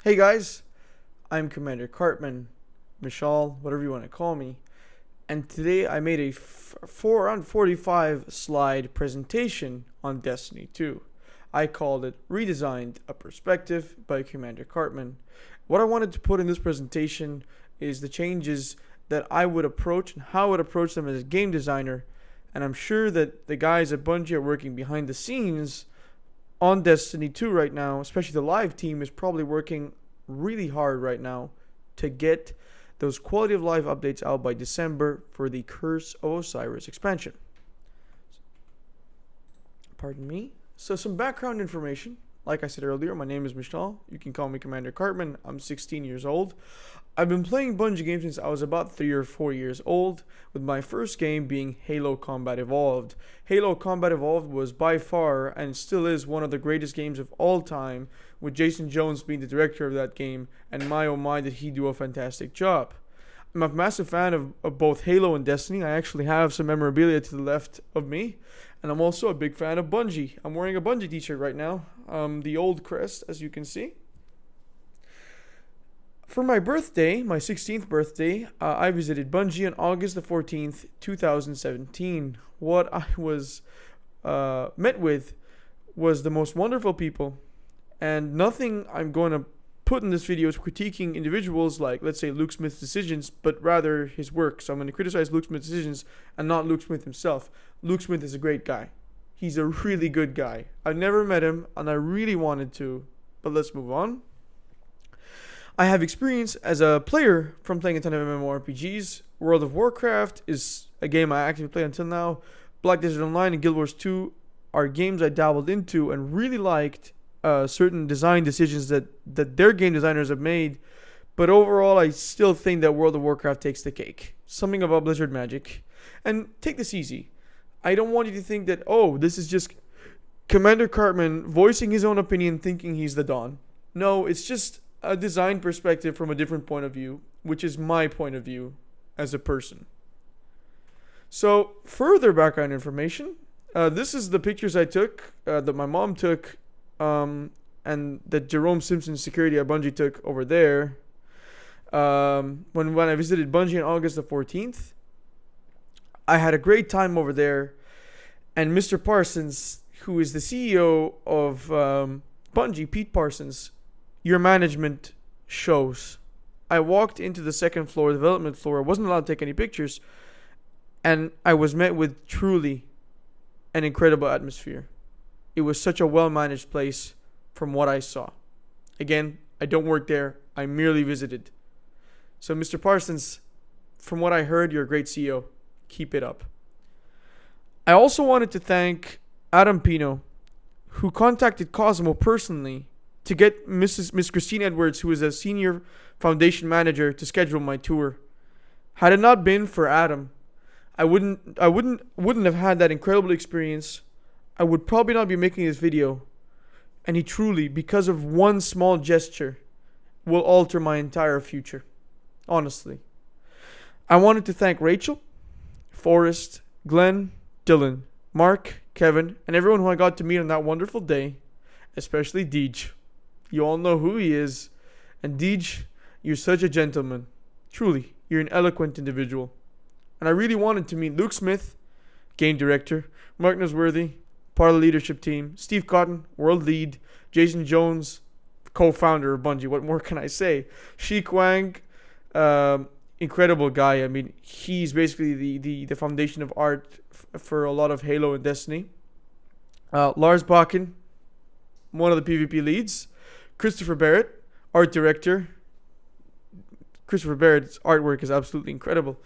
Hey guys, I'm Commander Cartman, Mishaal, whatever you want to call me, and today I made a 4 on 45 slide presentation on Destiny 2. I called it Redesigned, a Perspective by Commander Cartman. What I wanted to put in this presentation is the changes that I would approach and how I would approach them as a game designer, and I'm sure that the guys at Bungie are working behind the scenes on Destiny 2 right now, especially the live team is probably working really hard right now to get those quality of life updates out by December for the Curse of Osiris expansion. Pardon me. So some background information. Like I said earlier, my name is Mishaal. You can call me Commander Cartman. I'm 16 years old. I've been playing Bungie games since I was about 3 or 4 years old, with my first game being Halo Combat Evolved. Halo Combat Evolved was by far, and still is, one of the greatest games of all time, with Jason Jones being the director of that game, and my oh my did he do a fantastic job. I'm a massive fan of both Halo and Destiny. I actually have some memorabilia to the left of me. And I'm also a big fan of Bungie. I'm wearing a Bungie t-shirt right now. The old crest, as you can see. For my birthday, my 16th birthday, I visited Bungie on August the 14th, 2017. What I was met with was the most wonderful people. And nothing I'm going to put in this video is critiquing individuals like, let's say, Luke Smith's decisions, but rather his work. So I'm going to criticize Luke Smith's decisions and not Luke Smith himself. Luke Smith is a great guy. He's a really good guy. I've never met him, and I really wanted to, but let's move on. I have experience as a player from playing a ton of MMORPGs. World of Warcraft is a game I actively play until now. Black Desert Online and Guild Wars 2 are games I dabbled into and really liked certain design decisions that their game designers have made. But overall, I still think that World of Warcraft takes the cake. Something about Blizzard magic. And take this easy. I don't want you to think that, oh, this is just Commander Cartman voicing his own opinion thinking he's the Don. No, it's just a design perspective from a different point of view, which is my point of view as a person. So, further background information. This is the pictures I took, that my mom took, and that Jerome Simpson security at Bungie took over there. When I visited Bungie on August the 14th. I had a great time over there, and Mr. Parsons, who is the CEO of Bungie, Pete Parsons, your management shows. I walked into the second floor, development floor. I wasn't allowed to take any pictures, and I was met with truly an incredible atmosphere. It was such a well-managed place from what I saw. Again, I don't work there. I merely visited. So, Mr. Parsons, from what I heard, you're a great CEO. Keep it up. I also wanted to thank Adam Pino, who contacted Cosmo personally to get Miss Christine Edwards, who is a senior foundation manager, to schedule my tour. Had it not been for Adam, I wouldn't have had that incredible experience. I would probably not be making this video. And he truly, because of one small gesture, will alter my entire future. Honestly. I wanted to thank Rachel, Forrest, Glenn, Dylan, Mark, Kevin, and everyone who I got to meet on that wonderful day, especially Deej. You all know who he is, and Deej, you're such a gentleman. Truly, you're an eloquent individual. And I really wanted to meet Luke Smith, game director, Mark Nosworthy, part of the leadership team, Steve Cotton, world lead, Jason Jones, co-founder of Bungie. What more can I say? Sheik Wang, incredible guy. I mean, he's basically the foundation of art for a lot of Halo and Destiny. Lars Bakken, one of the PvP leads. Christopher Barrett, art director. Christopher Barrett's artwork is absolutely incredible.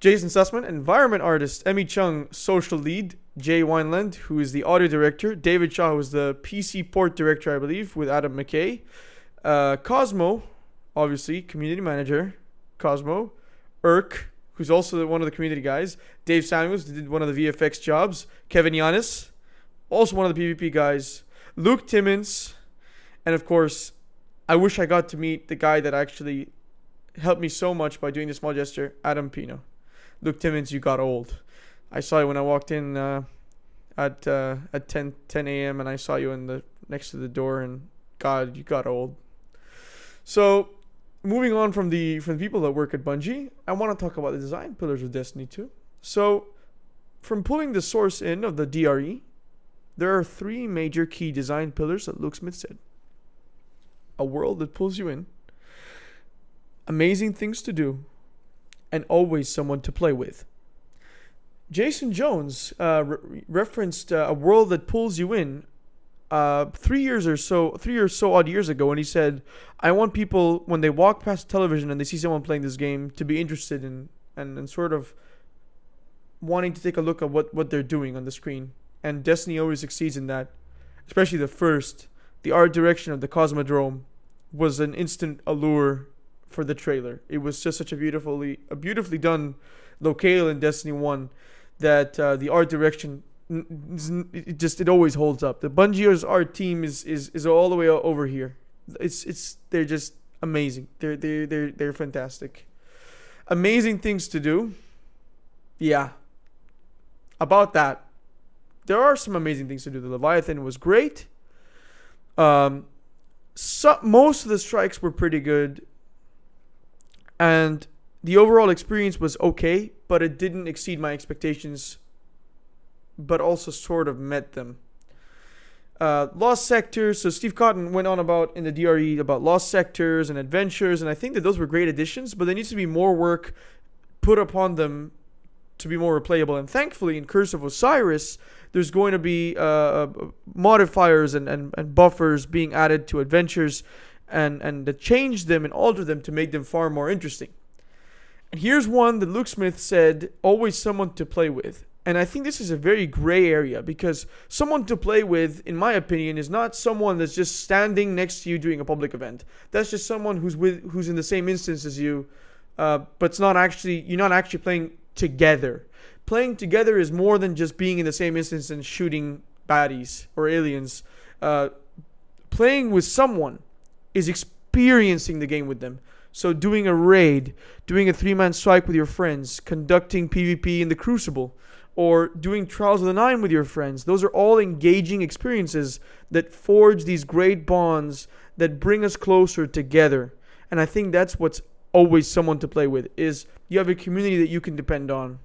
Jason Sussman, environment artist. Emmy Chung, social lead. Jay Wineland, who is the audio director. David Shaw, who is the PC port director, I believe, with Adam McKay. Cosmo, obviously, community manager. Cosmo, Irk, who's also one of the community guys, Dave Samuels, who did one of the VFX jobs, Kevin Yanis, also one of the PvP guys, Luke Timmons, and of course, I wish I got to meet the guy that actually helped me so much by doing the small gesture, Adam Pino. Luke Timmons, you got old. I saw you when I walked in at 10 a.m. and I saw you next to the door, and God, you got old. So, moving on from the people that work at Bungie, I want to talk about the design pillars of Destiny 2. So, from pulling the source in of the DRE, there are three major key design pillars that Luke Smith said: a world that pulls you in, amazing things to do, and always someone to play with. Jason Jones referenced a world that pulls you in 3 or so odd years ago, and he said, I want people, when they walk past television and they see someone playing this game, to be interested in and sort of wanting to take a look at what they're doing on the screen. And Destiny always succeeds in that, especially the art direction of the Cosmodrome was an instant allure for the trailer. It was just such a beautifully done locale in Destiny 1 that the art direction it always holds up. The Bungie's art team is all the way over here. They're just amazing. They're fantastic. Amazing things to do. Yeah. About that, there are some amazing things to do. The Leviathan was great. Most of the strikes were pretty good, and the overall experience was okay, but it didn't exceed my expectations, but also sort of met them. Lost Sectors. So Steve Cotton went on about in the DRE about Lost Sectors and Adventures, and I think that those were great additions, but there needs to be more work put upon them to be more replayable. And thankfully, in Curse of Osiris, there's going to be modifiers and buffers being added to Adventures and to change them and alter them to make them far more interesting. And here's one that Luke Smith said, always someone to play with. And I think this is a very gray area, because someone to play with, in my opinion, is not someone that's just standing next to you during a public event. That's just someone who's in the same instance as you, but you're not actually playing together. Playing together is more than just being in the same instance and shooting baddies or aliens. Playing with someone is experiencing the game with them. So doing a raid, doing a 3-man strike with your friends, conducting PvP in the Crucible, or doing Trials of the Nine with your friends. Those are all engaging experiences that forge these great bonds that bring us closer together. And I think that's what's always someone to play with, is you have a community that you can depend on.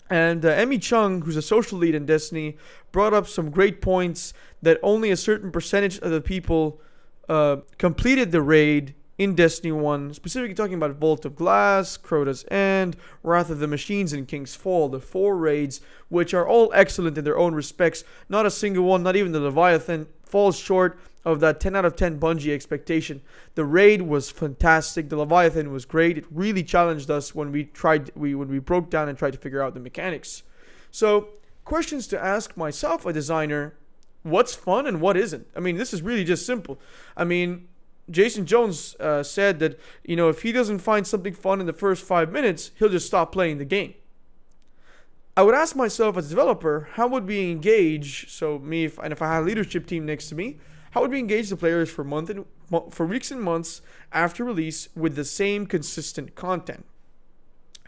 And Emmy Chung, who's a social lead in Destiny, brought up some great points that only a certain percentage of the people completed the raid in Destiny 1, specifically talking about Vault of Glass, Crota's End, Wrath of the Machines, and King's Fall, the 4 raids, which are all excellent in their own respects. Not a single one, not even the Leviathan, falls short of that 10 out of 10 Bungie expectation. The raid was fantastic. The Leviathan was great. It really challenged us when we broke down and tried to figure out the mechanics. So, questions to ask myself, a designer: what's fun and what isn't? I mean, this is really just simple. I mean, Jason Jones said that, if he doesn't find something fun in the first 5 minutes, he'll just stop playing the game. I would ask myself as a developer, how would we engage? So me, if I had a leadership team next to me, how would we engage the players for weeks and months after release with the same consistent content?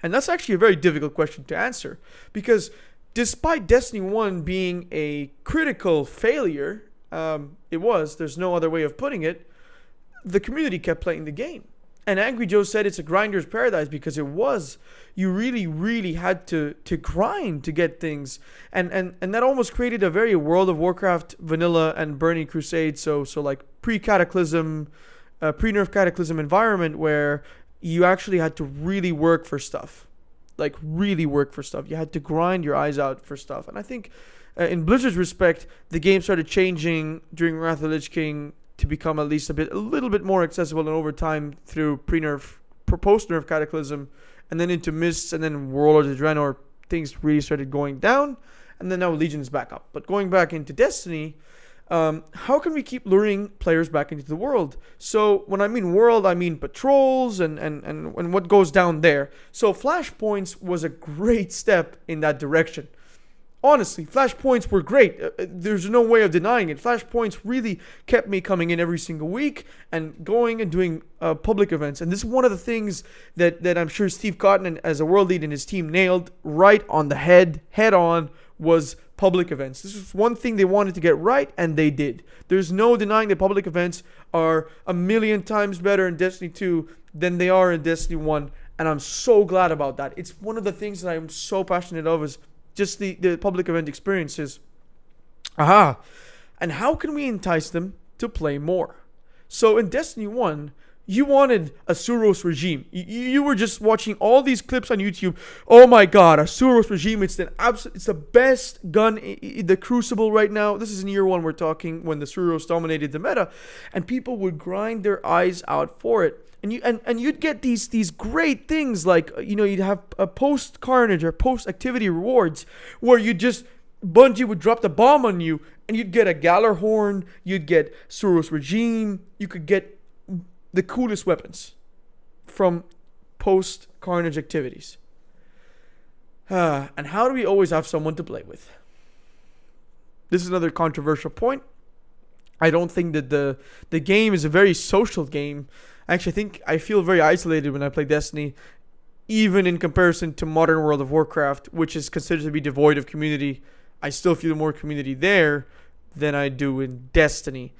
And that's actually a very difficult question to answer, because despite Destiny 1 being a critical failure, there's no other way of putting it, the community kept playing the game. And Angry Joe said it's a grinder's paradise, because it was. You really, really had to grind to get things. And that almost created a very World of Warcraft vanilla and Burning Crusade, so like pre-Cataclysm, pre-nerf Cataclysm environment, where you actually had to really work for stuff. Like, really work for stuff. You had to grind your eyes out for stuff. And I think in Blizzard's respect, the game started changing during Wrath of the Lich King to become at least a little bit more accessible, and over time through post-nerf Cataclysm, and then into Mists, and then Warlords of Draenor, things really started going down, and then now Legion's back up. But going back into Destiny, how can we keep luring players back into the world? So when I mean world, I mean patrols and what goes down there. So Flashpoints was a great step in that direction. Honestly, flashpoints were great. There's no way of denying it. Flashpoints really kept me coming in every single week and going and doing public events. And this is one of the things that I'm sure Steve Cotton, as a world lead, and his team nailed right on the head on, was public events. This was one thing they wanted to get right, and they did. There's no denying that public events are a million times better in Destiny 2 than they are in Destiny 1. And I'm so glad about that. It's one of the things that I'm so passionate of, is just the public event experiences. And how can we entice them to play more? So in Destiny 1, you wanted a Suros regime. You were just watching all these clips on YouTube. Oh my god, a Suros regime. It's the best gun in the Crucible right now. This is in year 1 we're talking, when the Suros dominated the meta. And people would grind their eyes out for it. And you'd get these great things like, you'd have a post Carnage or post activity rewards where Bungie would drop the bomb on you and you'd get a Gallarhorn, you'd get Suros Regime, you could get the coolest weapons from post Carnage activities. And how do we always have someone to play with? This is another controversial point. I don't think that the game is a very social game. Actually, I feel very isolated when I play Destiny, even in comparison to modern World of Warcraft, which is considered to be devoid of community. I still feel more community there than I do in Destiny.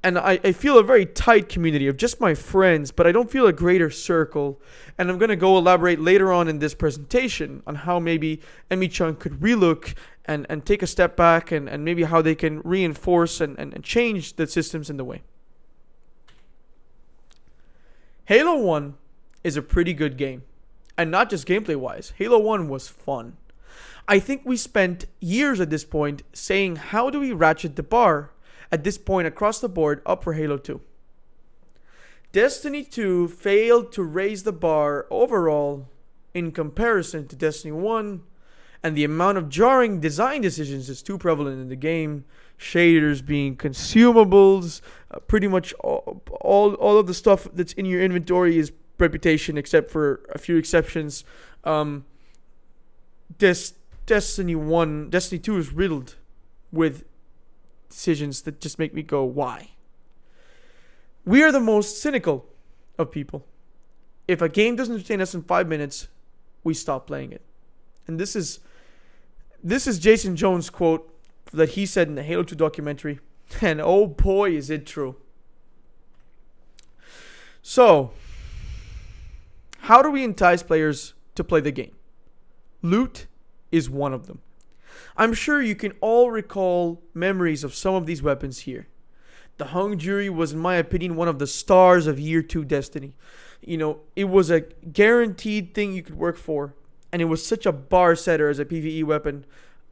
And I feel a very tight community of just my friends, but I don't feel a greater circle. And I'm going to go elaborate later on in this presentation on how maybe Emi-chan could relook and take a step back, and maybe how they can reinforce and change the systems in the way. Halo 1 is a pretty good game. And not just gameplay-wise. Halo 1 was fun. I think we spent years at this point saying, how do we ratchet the bar at this point across the board up for Halo 2? Destiny 2 failed to raise the bar overall in comparison to Destiny 1, and the amount of jarring design decisions is too prevalent in the game. Shaders being consumables, pretty much all of the stuff that's in your inventory is reputation, except for a few exceptions. Destiny 2 is riddled with decisions that just make me go, why? We are the most cynical of people. If a game doesn't entertain us in 5 minutes, we stop playing it. And this is Jason Jones' quote that he said in the Halo 2 documentary. And oh boy, is it true. So, how do we entice players to play the game? Loot is one of them. I'm sure you can all recall memories of some of these weapons here. The Hung Jury was, in my opinion, one of the stars of Year 2 Destiny. It was a guaranteed thing you could work for. And it was such a bar setter as a PvE weapon.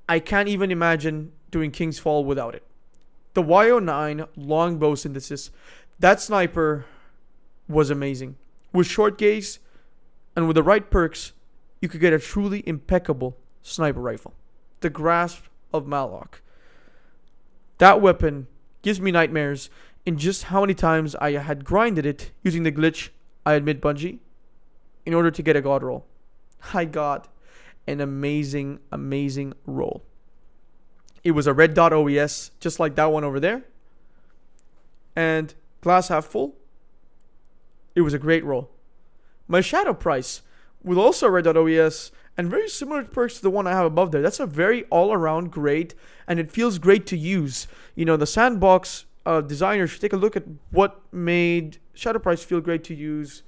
I can't even imagine doing King's Fall without it. The YO9 longbow synthesis, that sniper was amazing. With short gaze and with the right perks, you could get a truly impeccable sniper rifle. The Grasp of Malok. That weapon gives me nightmares in just how many times I had grinded it using the glitch, I admit, Bungie, in order to get a god roll. I got an amazing, amazing roll. It was a red dot OES, just like that one over there. And glass half full. It was a great roll. My Shadow Price, with also a red dot OES, and very similar perks to the one I have above there. That's a very all-around great, and it feels great to use. The Sandbox designers should take a look at what made Shadow Price feel great to use,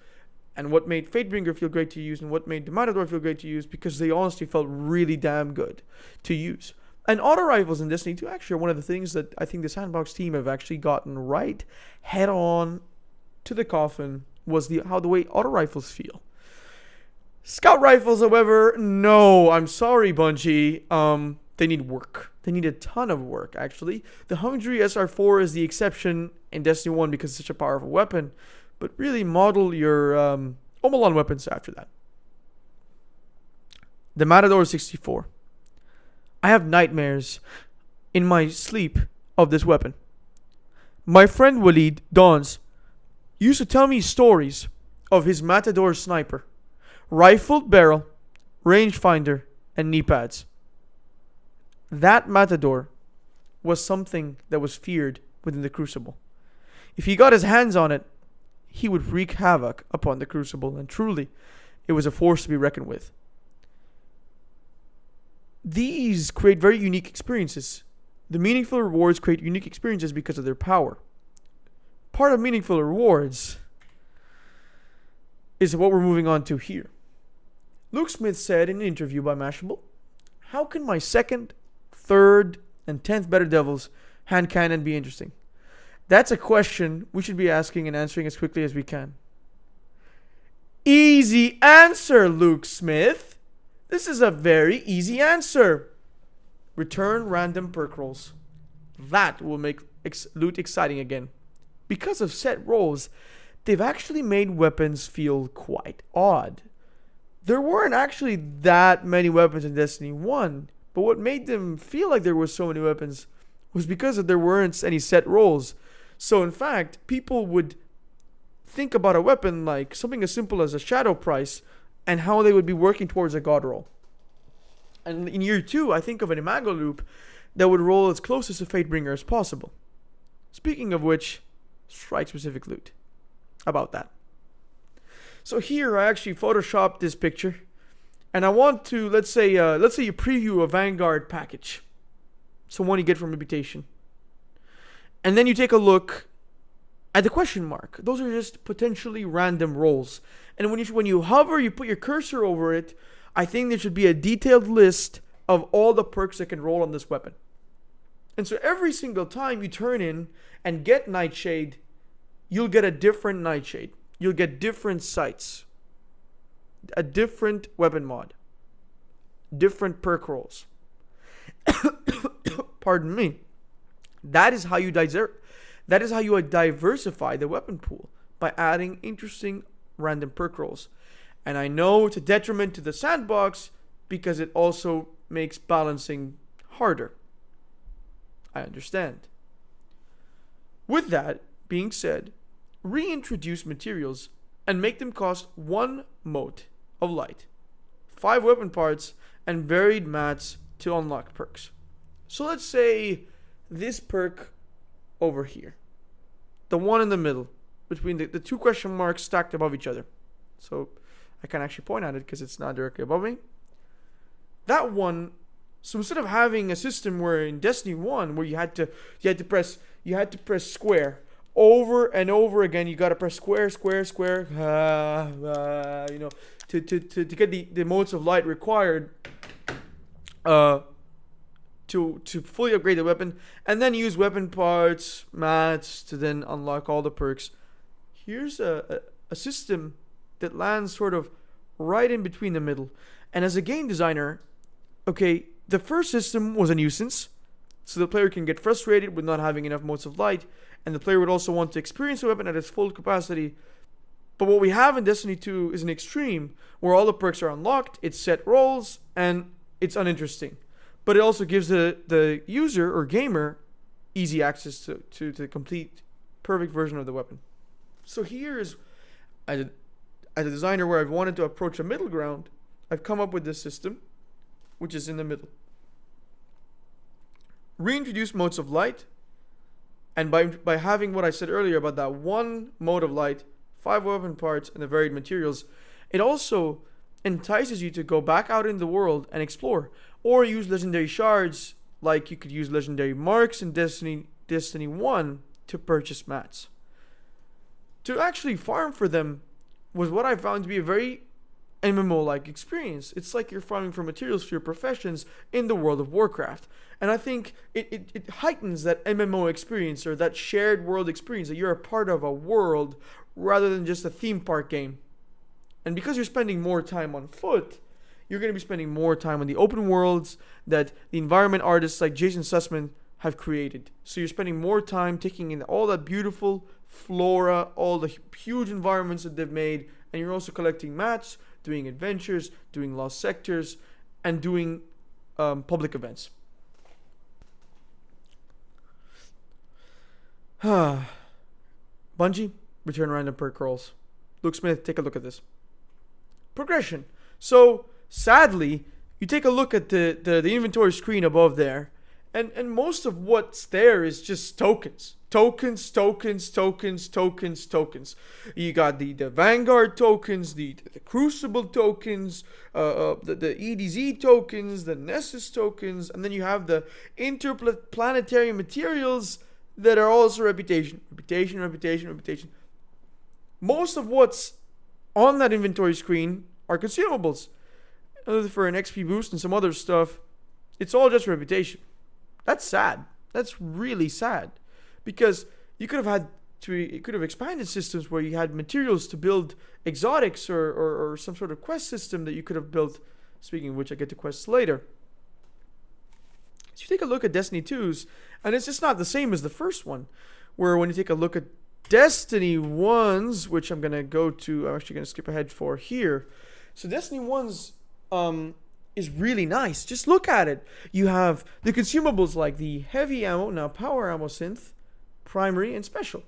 and what made Fatebringer feel great to use, and what made the Matador feel great to use, because they honestly felt really damn good to use. And auto rifles in Destiny 2 actually are one of the things that I think the Sandbox team have actually gotten right head on to the coffin, was how the way auto rifles feel. Scout rifles, however, no, I'm sorry, Bungie. They need work. They need a ton of work, actually. The Hungry SR4 is the exception in Destiny 1 because it's such a powerful weapon. But really model your Omolon weapons after that. The Matador 64. I have nightmares in my sleep of this weapon. My friend Waleed Dawns used to tell me stories of his Matador sniper. Rifled barrel, rangefinder, and knee pads. That matador was something that was feared within the Crucible. If he got his hands on it, he would wreak havoc upon the Crucible, and truly, it was a force to be reckoned with. These create very unique experiences. The meaningful rewards create unique experiences because of their power. Part of meaningful rewards is what we're moving on to here. Luke Smith said in an interview by Mashable, "How can my second, third, and 10th Better Devils hand cannon be interesting?" That's a question we should be asking and answering as quickly as we can. Easy answer, Luke Smith. This is a very easy answer. Return random perk rolls. That will make loot exciting again. Because of set rolls, they've actually made weapons feel quite odd. There weren't actually that many weapons in Destiny 1, but what made them feel like there were so many weapons was because there weren't any set rolls. So in fact, people would think about a weapon like something as simple as a shadow price and how they would be working towards a god roll. And in year 2, I think of an imago loop that would roll as close to Fatebringer as possible. Speaking of which, strike specific loot. About that. So here I actually photoshopped this picture, and I want to let's say you preview a Vanguard package. So one you get from Reputation. And then you take a look at the question mark. Those are just potentially random rolls. And when you hover, you put your cursor over it, I think there should be a detailed list of all the perks that can roll on this weapon. And so every single time you turn in and get Nightshade, you'll get a different Nightshade. You'll get different sights. A different weapon mod. Different perk rolls. Pardon me. That is how you diversify the weapon pool, by adding interesting random perk rolls. And I know it's a detriment to the sandbox because it also makes balancing harder. I understand. With that being said, reintroduce materials and make them cost 1 mote of light, 5 weapon parts, and varied mats to unlock perks. So let's say this perk over here, the one in the middle between the 2 question marks stacked above each other. So I can't actually point at it because it's not directly above me. That one. So instead of having a system where in Destiny 1 where you had to press square over and over again, you got to press square, to get the motes of light required to fully upgrade the weapon, and then use weapon parts, mats to then unlock all the perks. Here's a system that lands sort of right in between the middle. And as a game designer, okay, the first system was a nuisance, so the player can get frustrated with not having enough motes of light, and the player would also want to experience the weapon at its full capacity. But what we have in Destiny 2 is an extreme, where all the perks are unlocked, it's set rolls, and it's uninteresting. But it also gives the user or gamer easy access to the complete, perfect version of the weapon. So here's, as a designer where I've wanted to approach a middle ground, I've come up with this system, which is in the middle. Reintroduce modes of light, and by having what I said earlier about that 1 mode of light, 5 weapon parts, and the varied materials, it also entices you to go back out in the world and explore, or use legendary shards, like you could use legendary marks in Destiny 1 to purchase mats. To actually farm for them was what I found to be a very MMO-like experience. It's like you're farming for materials for your professions in the world of Warcraft. And I think it heightens that MMO experience, or that shared world experience, that you're a part of a world rather than just a theme park game. And because you're spending more time on foot, you're going to be spending more time on the open worlds that the environment artists like Jason Sussman have created. So you're spending more time taking in all that beautiful flora, all the huge environments that they've made, and you're also collecting mats, doing adventures, doing lost sectors, and doing public events. Bungie, return random perk rolls. Luke Smith, take a look at this. Progression. So, sadly, you take a look at the inventory screen above there, and most of what's there is just tokens. Tokens. You got the Vanguard tokens, the Crucible tokens, the EDZ tokens, the Nessus tokens, and then you have the interplanetary materials that are also reputation. Most of what's on that inventory screen are consumables. Other for an XP boost and some other stuff, it's all just reputation. That's sad. That's really sad. Because you could have expanded systems where you had materials to build exotics or some sort of quest system that you could have built. Speaking of which, I get to quests later. So you take a look at Destiny 2's, and it's just not the same as the first one. Where when you take a look at Destiny 1's, which I'm going to go to, I'm actually going to skip ahead for here. So Destiny 1's is really nice. Just look at it. You have the consumables like the heavy ammo, now power ammo synth, primary, and special.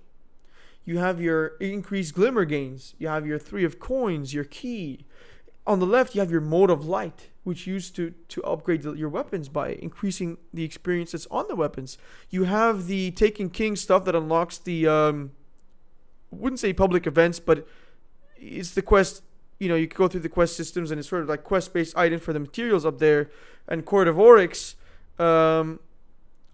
You have your increased glimmer gains. You have your 3 of coins, your key. On the left, you have your mode of light, which used to upgrade your weapons by increasing the experience that's on the weapons. You have the Taken King stuff that unlocks the, wouldn't say public events, but it's the quest. You know, you can go through the quest systems, and it's sort of like quest-based items for the materials up there. And Court of Oryx, it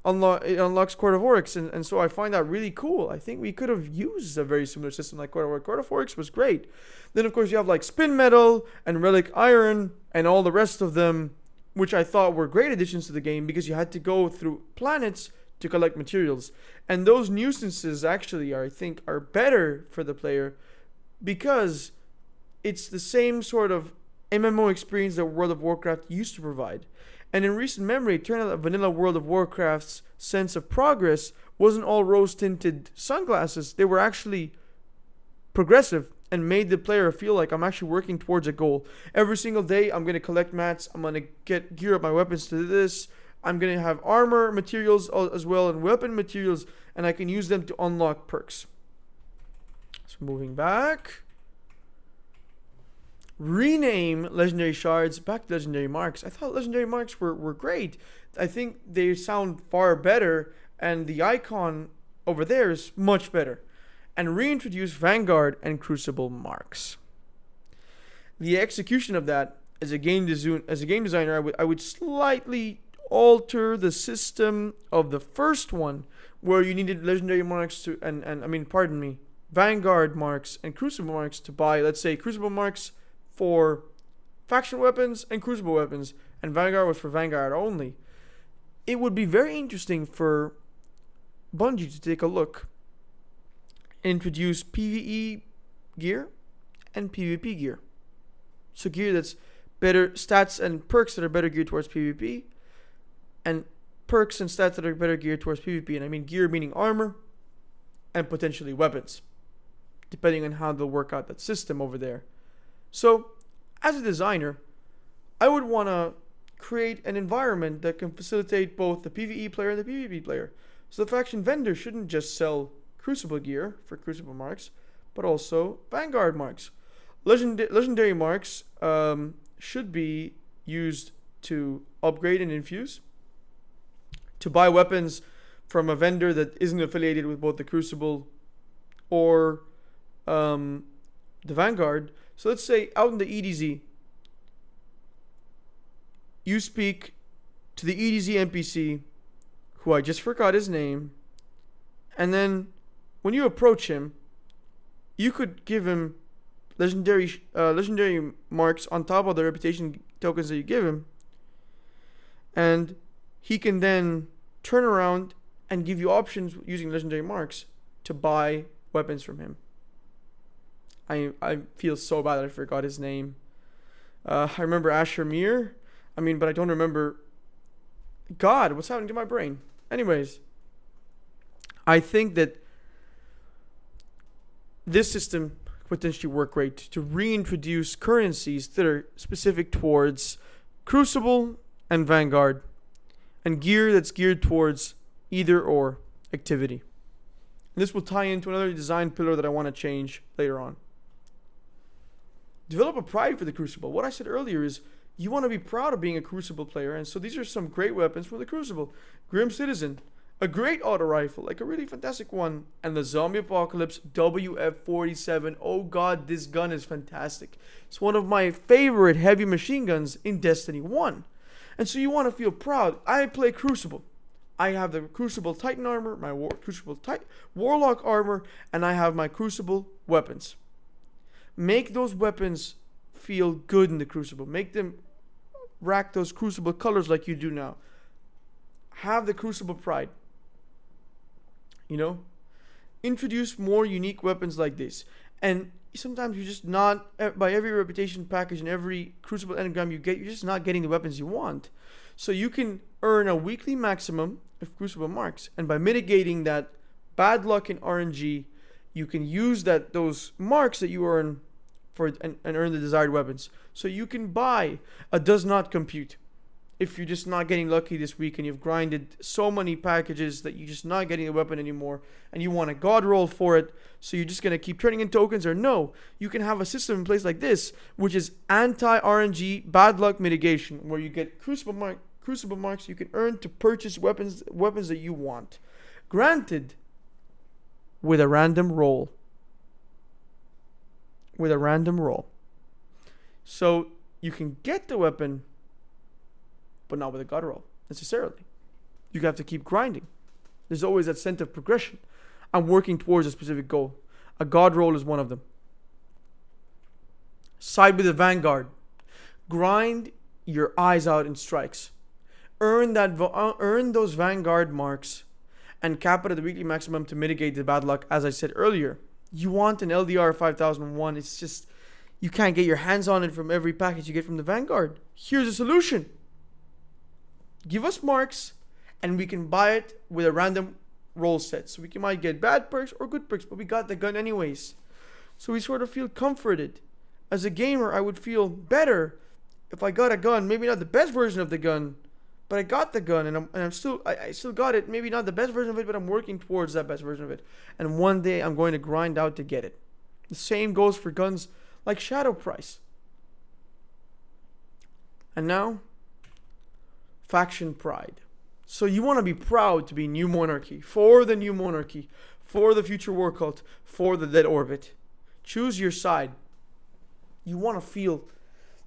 unlocks Court of Oryx, and so I find that really cool. I think we could have used a very similar system like Court of Oryx. Court of Oryx was great. Then, of course, you have like Spin Metal and Relic Iron and all the rest of them, which I thought were great additions to the game because you had to go through planets to collect materials. And those nuisances actually, I think, are better for the player because it's the same sort of MMO experience that World of Warcraft used to provide. And in recent memory, it turned out that vanilla World of Warcraft's sense of progress wasn't all rose-tinted sunglasses. They were actually progressive and made the player feel like I'm actually working towards a goal. Every single day, I'm going to collect mats. I'm going to gear up my weapons to this. I'm going to have armor materials as well and weapon materials, and I can use them to unlock perks. So moving back. Rename Legendary Shards back to Legendary Marks. I thought Legendary Marks were great. I think they sound far better, and the icon over there is much better. And reintroduce Vanguard and Crucible Marks. The execution of that, as a game designer, I would slightly alter the system of the first one, where you needed Legendary Marks Vanguard Marks and Crucible Marks to buy, let's say, Crucible Marks for faction weapons and Crucible weapons, and Vanguard was for Vanguard only. It would be very interesting for Bungie to take a look and introduce PvE gear and PvP gear. So gear that's better stats and perks that are better geared towards PvP, and perks and stats that are better geared towards PvP. And I mean gear meaning armor and potentially weapons, depending on how they'll work out that system over there. So, as a designer, I would want to create an environment that can facilitate both the PvE player and the PvP player. So the faction vendor shouldn't just sell Crucible gear for Crucible Marks, but also Vanguard Marks. Legendary Marks should be used to upgrade and infuse, to buy weapons from a vendor that isn't affiliated with both the Crucible or the Vanguard. So let's say out in the EDZ, you speak to the EDZ NPC, who I just forgot his name, and then when you approach him, you could give him legendary marks on top of the reputation tokens that you give him, and he can then turn around and give you options using legendary marks to buy weapons from him. I feel so bad that I forgot his name. I remember Asher Mir. But I don't remember. God, what's happening to my brain? Anyways, I think that this system could potentially work great to reintroduce currencies that are specific towards Crucible and Vanguard, and gear that's geared towards either or activity. And this will tie into another design pillar that I want to change later on. Develop a pride for the Crucible. What I said earlier is You want to be proud of being a Crucible player, and so these are some great weapons from the Crucible. Grim Citizen, a great auto rifle, like a really fantastic one, and the Zombie Apocalypse WF-47. Oh god, this gun is fantastic. It's one of my favorite heavy machine guns in Destiny 1. And so you want to feel proud. I play Crucible. I have the Crucible Titan armor, my Crucible Warlock armor, and I have my Crucible weapons. Make those weapons feel good in the Crucible. Make them rack those Crucible colors like you do now. Have the Crucible pride. You know? Introduce more unique weapons like this. And sometimes you're just not, by every reputation package and every Crucible engram you get, you're just not getting the weapons you want. So you can earn a weekly maximum of Crucible marks. And by mitigating that bad luck in RNG, you can use those marks that you earn and earn the desired weapons. So you can buy a does not compute. If you're just not getting lucky this week and you've grinded so many packages that you're just not getting the weapon anymore and you want a god roll for it, so you're just going to keep turning in tokens, or no, you can have a system in place like this, which is anti-RNG bad luck mitigation, where you get Crucible marks you can earn to purchase weapons that you want. Granted, with a random roll. So you can get the weapon, but not with a god roll necessarily. You have to keep grinding. There's always that sense of progression. I'm working towards a specific goal. A god roll is one of them. Side with the Vanguard. Grind your eyes out in strikes. Earn those Vanguard marks and cap it at the weekly maximum to mitigate the bad luck, as I said earlier. You want an LDR 5001. It's just, you can't get your hands on it from every package you get from the Vanguard. Here's a solution. Give us marks, and we can buy it with a random roll set. So we might get bad perks or good perks, but we got the gun anyways. So we sort of feel comforted. As a gamer, I would feel better if I got a gun, maybe not the best version of the gun, but I got the gun, and I still got it. Maybe not the best version of it, but I'm working towards that best version of it. And one day I'm going to grind out to get it. The same goes for guns like Shadow Price. And now, faction pride. So you want to be proud to be New Monarchy, for the New Monarchy, for the Future War Cult, for the Dead Orbit. Choose your side. You want to feel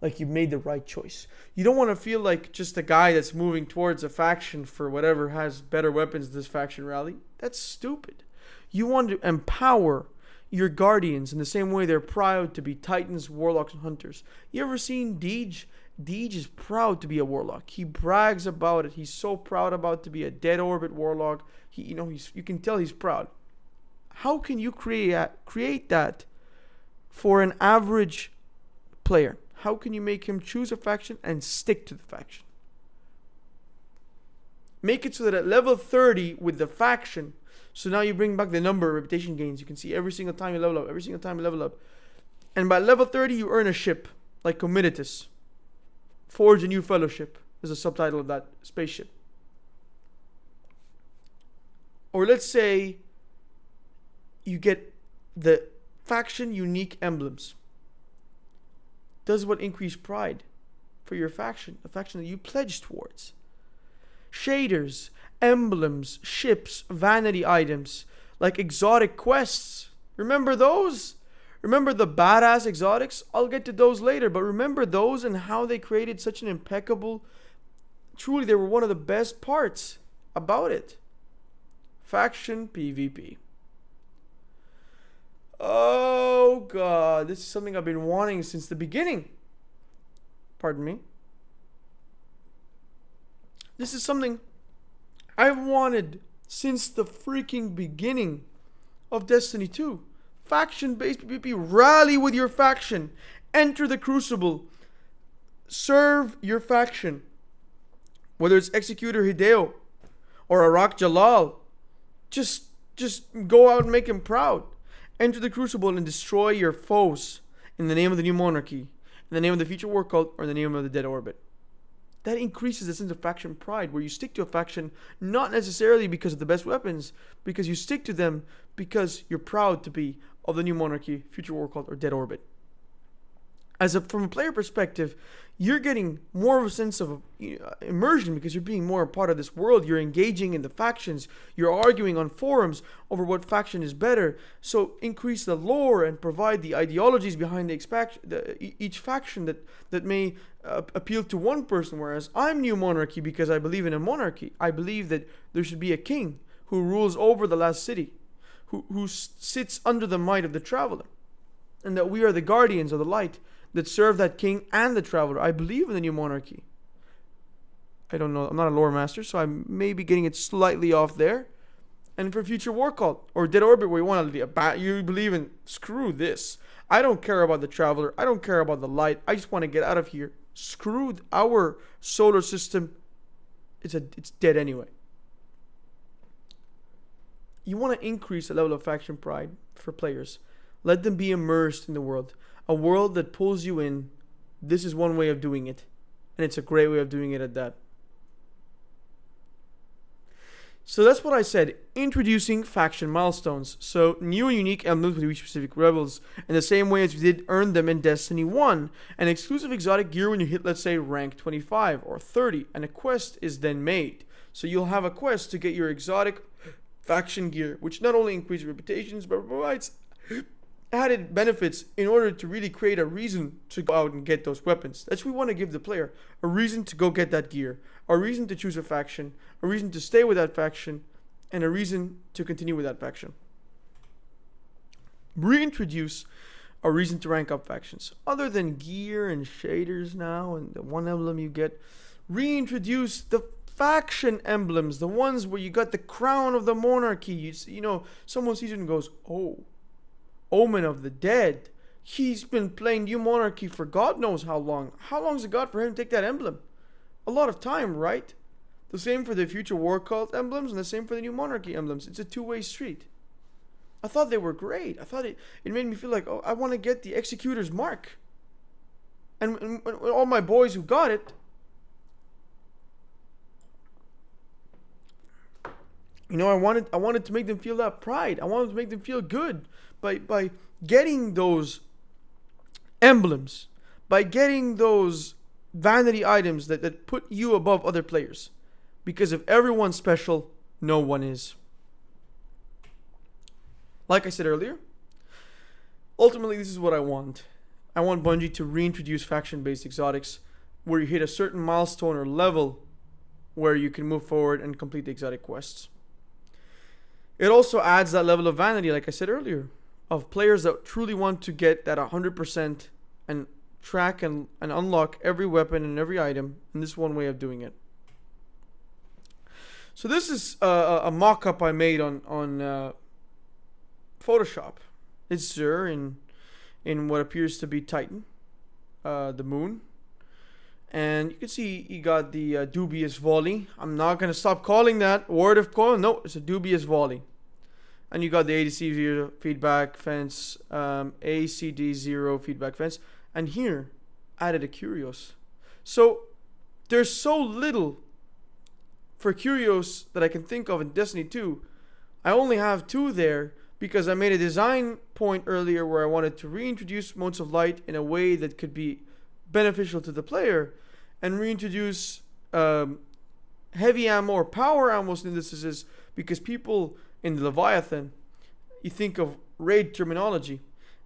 like you made the right choice. You don't want to feel like just a guy that's moving towards a faction for whatever has better weapons this faction rally. That's stupid. You want to empower your guardians in the same way they're proud to be Titans, Warlocks, and Hunters. You ever seen Deej? Deej is proud to be a Warlock. He brags about it. He's so proud about to be a Dead Orbit Warlock. You can tell he's proud. How can you create that for an average player? How can you make him choose a faction and stick to the faction? Make it so that at level 30 with the faction, so now you bring back the number of reputation gains. You can see every single time you level up, And by level 30, you earn a ship, like Commoditus. Forge a New Fellowship is a subtitle of that spaceship. Or let's say you get the faction unique emblems. Does what increase pride for your faction, the faction that you pledge towards. Shaders, emblems, ships, vanity items, like exotic quests. Remember those? Remember the badass exotics? I'll get to those later, but remember those and how they created such an impeccable... Truly, they were one of the best parts about it. Faction PvP. Oh god, this is something I've been wanting since the beginning. Pardon me. This is something I've wanted since the freaking beginning of Destiny 2. Faction-based PvP. Rally with your faction. Enter the Crucible. Serve your faction. Whether it's Executor Hideo or Arak Jalal. Just go out and make him proud. Enter the Crucible and destroy your foes in the name of the New Monarchy, in the name of the Future War Cult, or in the name of the Dead Orbit. That increases the sense of faction pride, where you stick to a faction not necessarily because of the best weapons, because you stick to them because you're proud to be of the New Monarchy, Future War Cult, or Dead Orbit. From a player perspective, you're getting more of a sense of immersion because you're being more a part of this world. You're engaging in the factions. You're arguing on forums over what faction is better. So increase the lore and provide the ideologies behind each faction that may appeal to one person. Whereas I'm New Monarchy because I believe in a monarchy. I believe that there should be a king who rules over the last city, who sits under the might of the traveler, and that we are the guardians of the light that serve that king and the traveler. I believe in the New Monarchy. I don't know. I'm not a lore master, so I may be getting it slightly off there. And for future War Cult or Dead Orbit, where you want to you believe in, screw this. I don't care about the traveler. I don't care about the light. I just want to get out of here. Screw our solar system. It's dead anyway. You want to increase the level of faction pride for players. Let them be immersed in the world. A world that pulls you in. This is one way of doing it. And it's a great way of doing it at that. So that's what I said. Introducing faction milestones. So new and unique emblems with each specific rebels. In the same way as we did earn them in Destiny 1. An exclusive exotic gear when you hit, let's say, rank 25 or 30. And a quest is then made. So you'll have a quest to get your exotic faction gear. Which not only increases reputations but provides added benefits in order to really create a reason to go out and get those weapons. That's what we want to give the player. A reason to go get that gear. A reason to choose a faction. A reason to stay with that faction. And a reason to continue with that faction. Reintroduce a reason to rank up factions. Other than gear and shaders now and the one emblem you get. Reintroduce the faction emblems. The ones where you got the crown of the monarchy. You know, someone sees it and goes, oh, Omen of the Dead. He's been playing New Monarchy for God knows how long. How long has it got for him to take that emblem? A lot of time, right? The same for the future War Cult emblems and the same for the New Monarchy emblems. It's a two-way street. I thought they were great. I thought it made me feel like, oh, I want to get the Executor's Mark. And all my boys who got it, you know, I wanted to make them feel that pride. I wanted to make them feel good by getting those emblems, by getting those vanity items that put you above other players. Because if everyone's special, no one is. Like I said earlier, ultimately this is what I want. I want Bungie to reintroduce faction-based exotics where you hit a certain milestone or level where you can move forward and complete the exotic quests. It also adds that level of vanity, like I said earlier, of players that truly want to get that 100% and track and unlock every weapon and every item. And this is one way of doing it. So this is a mock-up I made on Photoshop. It's Xur in what appears to be Titan, the moon. And you can see he got the dubious volley. I'm not going to stop calling that word of call. No, it's a dubious volley. And you got the ADC0 feedback fence, ACD0 feedback fence. And here, added a Curios. So, there's so little for Curios that I can think of in Destiny 2. I only have 2 there because I made a design point earlier where I wanted to reintroduce modes of light in a way that could be beneficial to the player. And reintroduce heavy ammo or power ammo synthesis because people in the Leviathan, you think of raid terminology.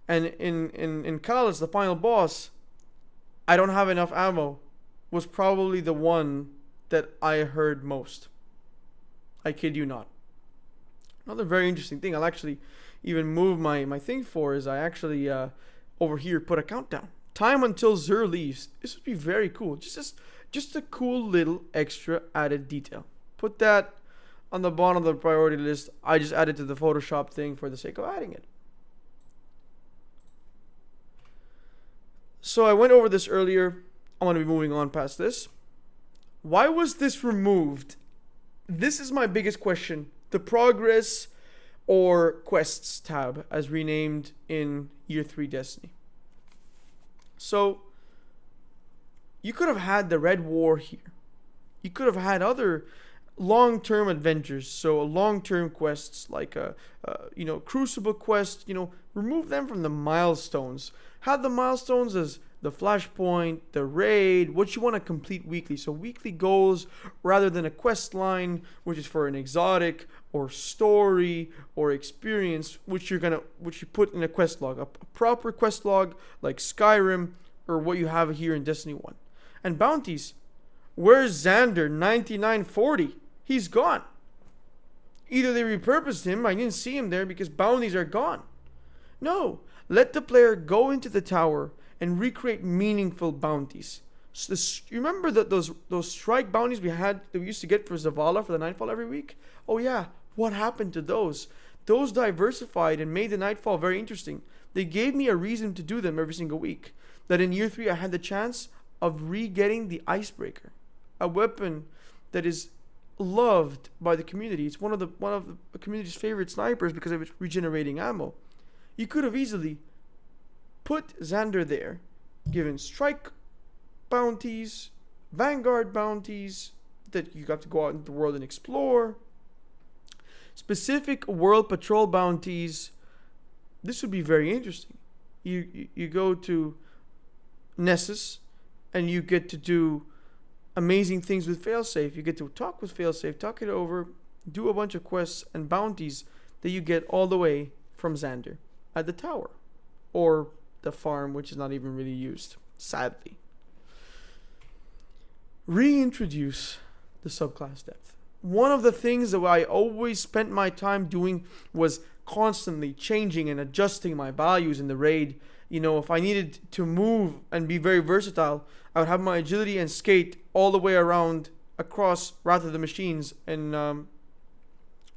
And in Khalis, the final boss, I don't have enough ammo, was probably the one that I heard most. I kid you not. Another very interesting thing I'll actually even move my thing for is I actually over here put a countdown. Time until Xur leaves. This would be very cool. Just a cool little extra added detail. Put that on the bottom of the priority list. I just added to the Photoshop thing for the sake of adding it. So I went over this earlier. I want to be moving on past this. Why was this removed? This is my biggest question. The progress or quests tab as renamed in Year 3 Destiny. So, you could have had the Red War here. You could have had other long-term adventures, so long-term quests like Crucible quest. Remove them from the milestones. Have the milestones as the flashpoint, the raid, what you want to complete weekly. So weekly goals rather than a quest line, which is for an exotic or story or experience, which you put in a quest log, a proper quest log like Skyrim or what you have here in Destiny 1. And bounties. Where's Xander 9940? He's gone. Either they repurposed him, I didn't see him there because bounties are gone. No, let the player go into the tower and recreate meaningful bounties. So you remember those strike bounties we used to get for Zavala for the Nightfall every week? Oh yeah, what happened to those? Those diversified and made the Nightfall very interesting. They gave me a reason to do them every single week. That in year 3 I had the chance of re-getting the Icebreaker, a weapon that is loved by the community. It's one of the community's favorite snipers because of its regenerating ammo. You could have easily put Xander there, given strike bounties, vanguard bounties that you have to go out into the world and explore, specific world patrol bounties. This would be very interesting. You go to Nessus and you get to do amazing things with Failsafe. You get to talk with Failsafe, talk it over, do a bunch of quests and bounties that you get all the way from Xander at the tower or the farm, which is not even really used, sadly. Reintroduce the subclass depth. One of the things that I always spent my time doing was constantly changing and adjusting my values in the raid. If I needed to move and be very versatile, I would have my agility and skate all the way around across Wrath of the Machines, and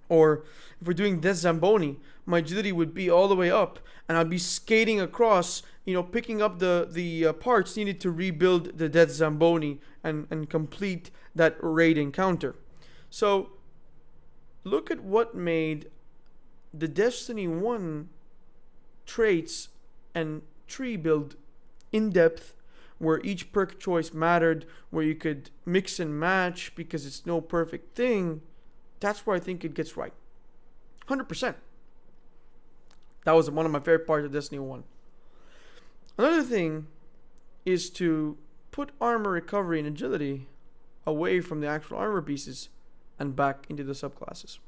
or if we're doing Death Zamboni, my agility would be all the way up, and I'd be skating across, picking up the parts needed to rebuild the Death Zamboni and complete that raid encounter. So look at what made the Destiny 1 traits and tree build in depth, where each perk choice mattered, where you could mix and match because it's no perfect thing. That's where I think it gets right. 100%. That was one of my favorite parts of Destiny 1. Another thing is to put armor recovery and agility away from the actual armor pieces and back into the subclasses.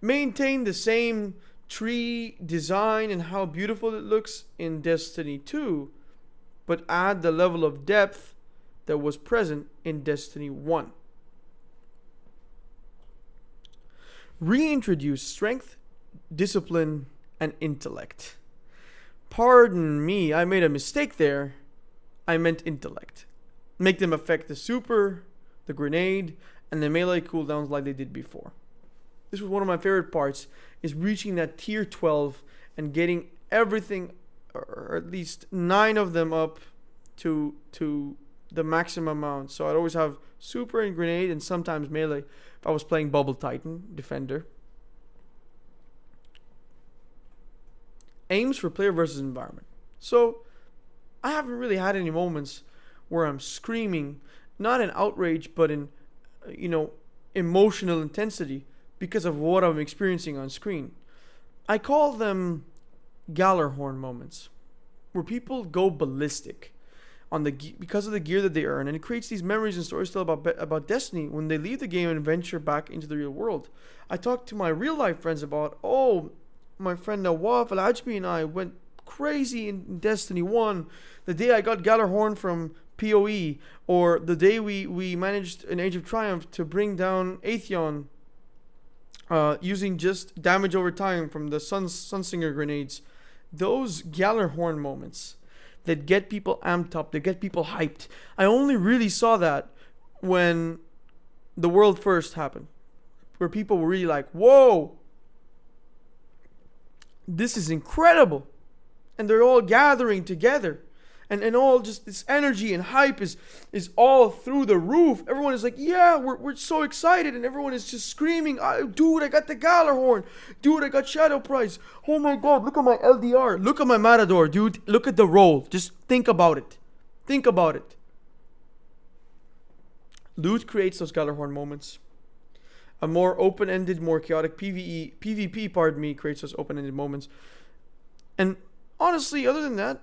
Maintain the same tree design and how beautiful it looks in Destiny 2, but add the level of depth that was present in Destiny 1. Reintroduce strength, discipline, and intellect. Pardon me, I made a mistake there. I meant intellect. Make them affect the super, the grenade, and the melee cooldowns like they did before. This was one of my favorite parts, is reaching that tier 12 and getting everything, or at least 9 of them up to the maximum amount. So I'd always have super and grenade and sometimes melee if I was playing Bubble Titan, Defender. Aims for player versus environment. So I haven't really had any moments where I'm screaming, not in outrage, but in, emotional intensity because of what I'm experiencing on screen. I call them Gallarhorn moments, where people go ballistic on because of the gear that they earn, and it creates these memories and stories still about Destiny when they leave the game and venture back into the real world. I talked to my real life friends about, my friend Nawaf Al-Ajmi and I went crazy in Destiny 1 the day I got Gallarhorn from PoE, or the day we managed in Age of Triumph to bring down Atheon using just damage over time from the Sunsinger grenades. Those Gallarhorn moments that get people amped up, that get people hyped. I only really saw that when the world first happened, where people were really like, whoa, this is incredible. And they're all gathering together. And all just this energy and hype is all through the roof. Everyone is like, yeah, we're so excited. And everyone is just screaming, dude, I got the Gallarhorn. Dude, I got Shadow Price. Oh my God, look at my LDR. Look at my Matador, dude. Look at the roll. Just think about it. Think about it. Loot creates those Gallarhorn moments. A more open-ended, more chaotic PvP, pardon me, creates those open-ended moments. And honestly, other than that,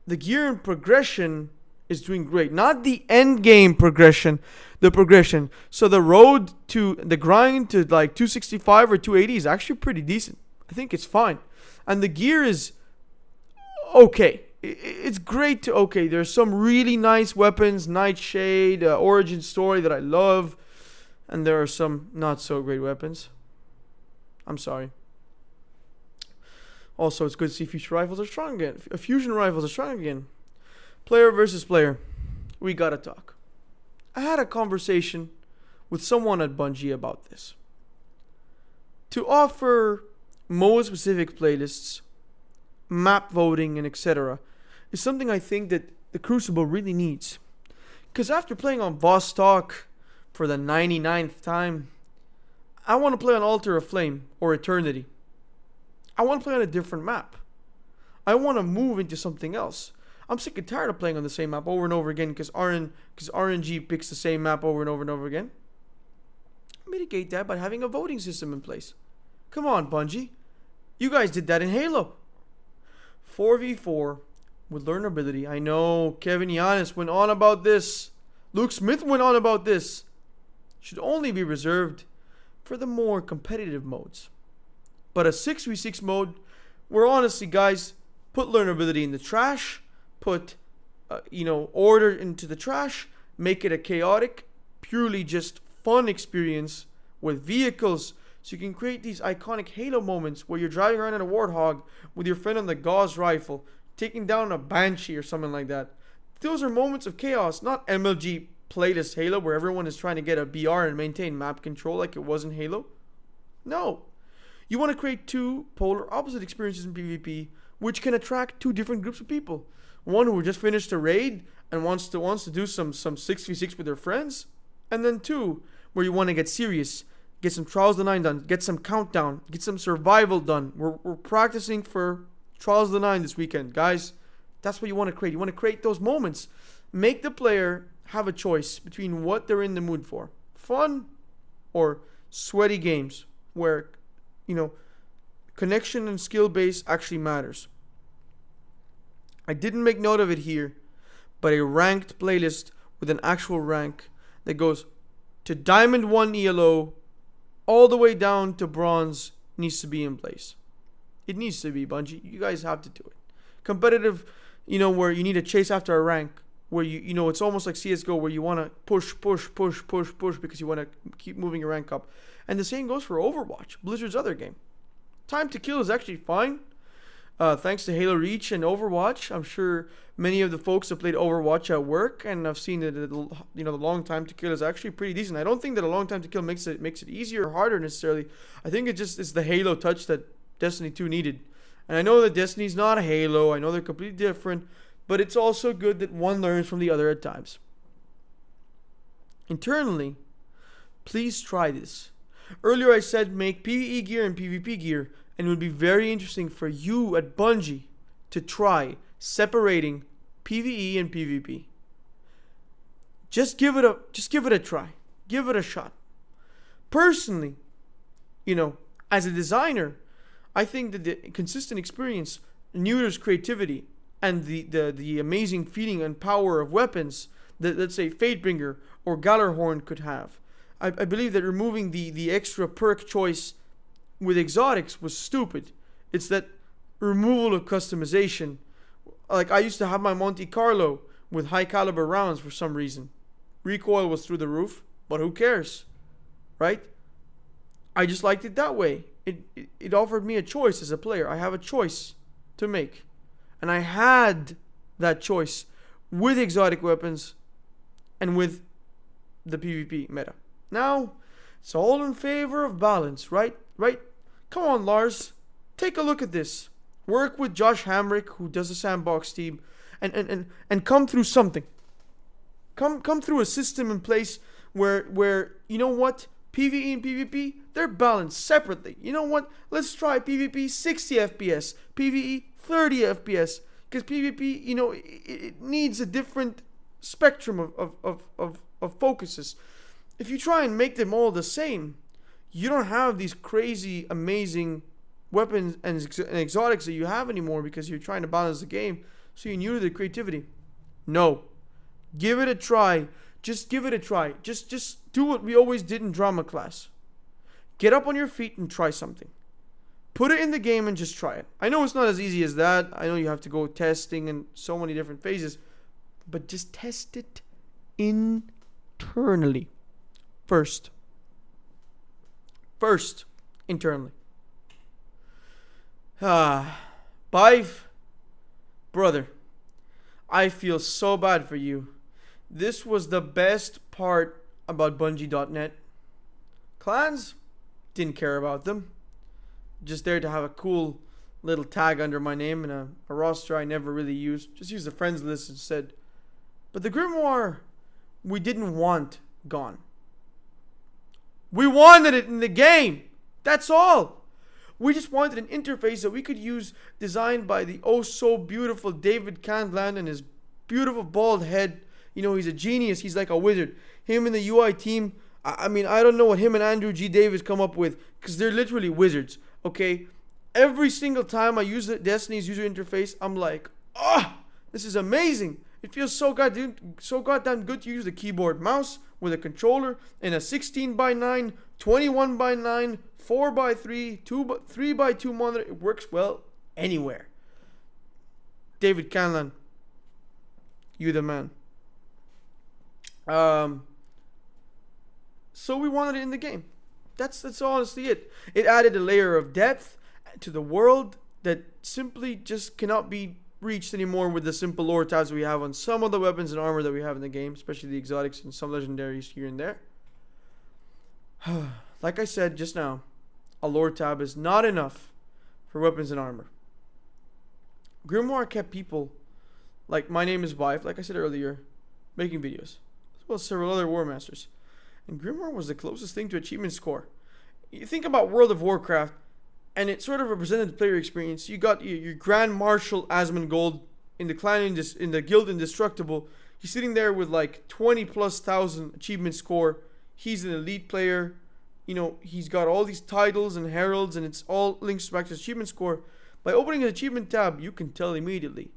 the gear and progression is doing great. Not the end game progression, the progression. So the road to the grind to like 265 or 280 is actually pretty decent. I think it's fine. And the gear is okay. It's great to okay. There's some really nice weapons, Nightshade, Origin Story that I love. And there are some not so great weapons. I'm sorry. Also, it's good to see future rifles are strong again. Fusion rifles are strong again. Player versus player. We gotta talk. I had a conversation with someone at Bungie about this. To offer mode-specific playlists, map voting, and etc. is something I think that the Crucible really needs. Because after playing on Vostok for the 99th time, I want to play on Altar of Flame or Eternity. I want to play on a different map. I want to move into something else. I'm sick and tired of playing on the same map over and over again because RNG picks the same map over and over and over again. Mitigate that by having a voting system in place. Come on, Bungie. You guys did that in Halo. 4v4 with learnability. I know Kevin Giannis went on about this. Luke Smith went on about this. Should only be reserved for the more competitive modes. But a 6v6 mode, where honestly, guys, put learnability in the trash, put, order into the trash, make it a chaotic, purely just fun experience with vehicles, so you can create these iconic Halo moments where you're driving around in a Warthog with your friend on the Gauss rifle, taking down a Banshee or something like that. Those are moments of chaos, not MLG playlist Halo where everyone is trying to get a BR and maintain map control like it was in Halo. No. You want to create two polar opposite experiences in PvP, which can attract two different groups of people. One who just finished a raid and wants to do some 6v6 with their friends, and then two where you want to get serious, get some Trials of the 9 done, get some Countdown, get some survival done. We're practicing for Trials of the 9 this weekend, guys. That's what you want to create. You want to create those moments. Make the player have a choice between what they're in the mood for. Fun or sweaty games where, connection and skill base actually matters. I didn't make note of it here, but a ranked playlist with an actual rank that goes to Diamond 1 ELO all the way down to Bronze needs to be in place. It needs to be, Bungie. You guys have to do it. Competitive, where you need to chase after a rank, where it's almost like CSGO where you want to push because you want to keep moving your rank up. And the same goes for Overwatch, Blizzard's other game. Time to kill is actually fine. Thanks to Halo Reach and Overwatch, I'm sure many of the folks have played Overwatch at work, and I've seen that the long time to kill is actually pretty decent. I don't think that a long time to kill makes it easier or harder necessarily. I think it's the Halo touch that Destiny 2 needed. And I know that Destiny's not a Halo. I know they're completely different, but it's also good that one learns from the other at times. Internally, please try this. Earlier I said make PvE gear and PvP gear, and it would be very interesting for you at Bungie to try separating PvE and PvP. Just give it a try. Give it a shot. Personally, as a designer, I think that the consistent experience, neuters creativity, and the amazing feeling and power of weapons that, let's say, Fatebringer or Gallarhorn could have. I believe that removing the extra perk choice with exotics was stupid. It's that removal of customization. Like, I used to have my Monte Carlo with high caliber rounds for some reason. Recoil was through the roof, but who cares? Right? I just liked it that way. It offered me a choice as a player. I have a choice to make. And I had that choice with exotic weapons and with the PvP meta. Now, it's all in favor of balance, right? Right? Come on, Lars. Take a look at this. Work with Josh Hamrick, who does the sandbox team, and come through something. Come through a system in place where you know what? PvE and PvP, they're balanced separately. You know what? Let's try PvP 60 FPS, PvE 30 FPS. Because PvP, it needs a different spectrum of focuses. if you try and make them all the same, you don't have these crazy, amazing weapons and exotics that you have anymore because you're trying to balance the game. So you're new to the creativity. No. Give it a try. Just give it a try. Just do what we always did in drama class. Get up on your feet and try something. Put it in the game and just try it. I know it's not as easy as that. I know you have to go testing in so many different phases. But just test it internally. First, internally. Bive, brother, I feel so bad for you. This was the best part about Bungie.net. Clans, didn't care about them. Just there to have a cool little tag under my name and a roster I never really used. Just used the friends list instead. But the Grimoire, we didn't want gone. We wanted it in the game. That's all. We just wanted an interface that we could use, designed by the oh so beautiful David Candland and his beautiful bald head. You know, he's a genius. He's like a wizard. Him and the UI team, I mean, I don't know what him and Andrew G. Davis come up with, because they're literally wizards, okay? Every single time I use the Destiny's user interface, I'm like, this is amazing. It feels so goddamn good to use the keyboard mouse with a controller in a 16:9, 21:9, 4:3, 3:2 monitor. It works well anywhere. David Canlan, you the man. So we wanted it in the game. That's honestly it. It added a layer of depth to the world that simply just cannot be reached anymore with the simple lore tabs we have on some of the weapons and armor that we have in the game, especially the exotics and some legendaries here and there. Like I said just now, a lore tab is not enough for weapons and armor. Grimoire kept people like My Name is Vive, like I said earlier, making videos, as well as several other War Masters. And Grimoire was the closest thing to achievement score. You think about World of Warcraft, and it sort of represented the player experience. You got your Grand Marshal Asmongold in the clan in the guild Indestructible. He's sitting there with like 20,000+ achievement score. He's an elite player. You know, he's got all these titles and heralds, and it's all links back to his achievement score. By opening an achievement tab, you can tell immediately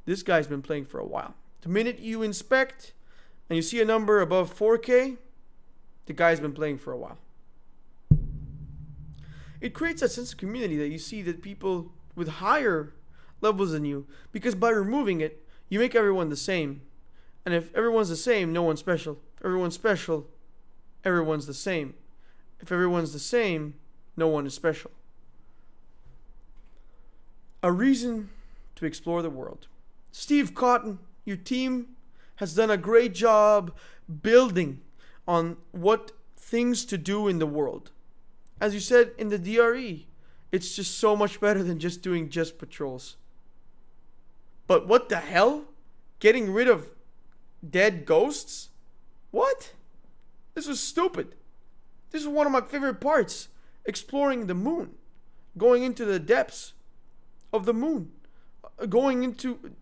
this guy's been playing for a while. The minute you inspect and you see a number above 4K, the guy's been playing for a while. It creates that sense of community that you see that people with higher levels than you, because by removing it, you make everyone the same. And if everyone's the same, no one's special. If everyone's special, everyone's the same. If everyone's the same, no one is special. A reason to explore the world. Steve Cotton, your team has done a great job building on what things to do in the world. As you said in the DRE, it's just so much better than just doing just patrols. But what the hell? Getting rid of dead ghosts? What? This was stupid. This is one of my favorite parts. Exploring the moon. Going into the depths of the moon. Going into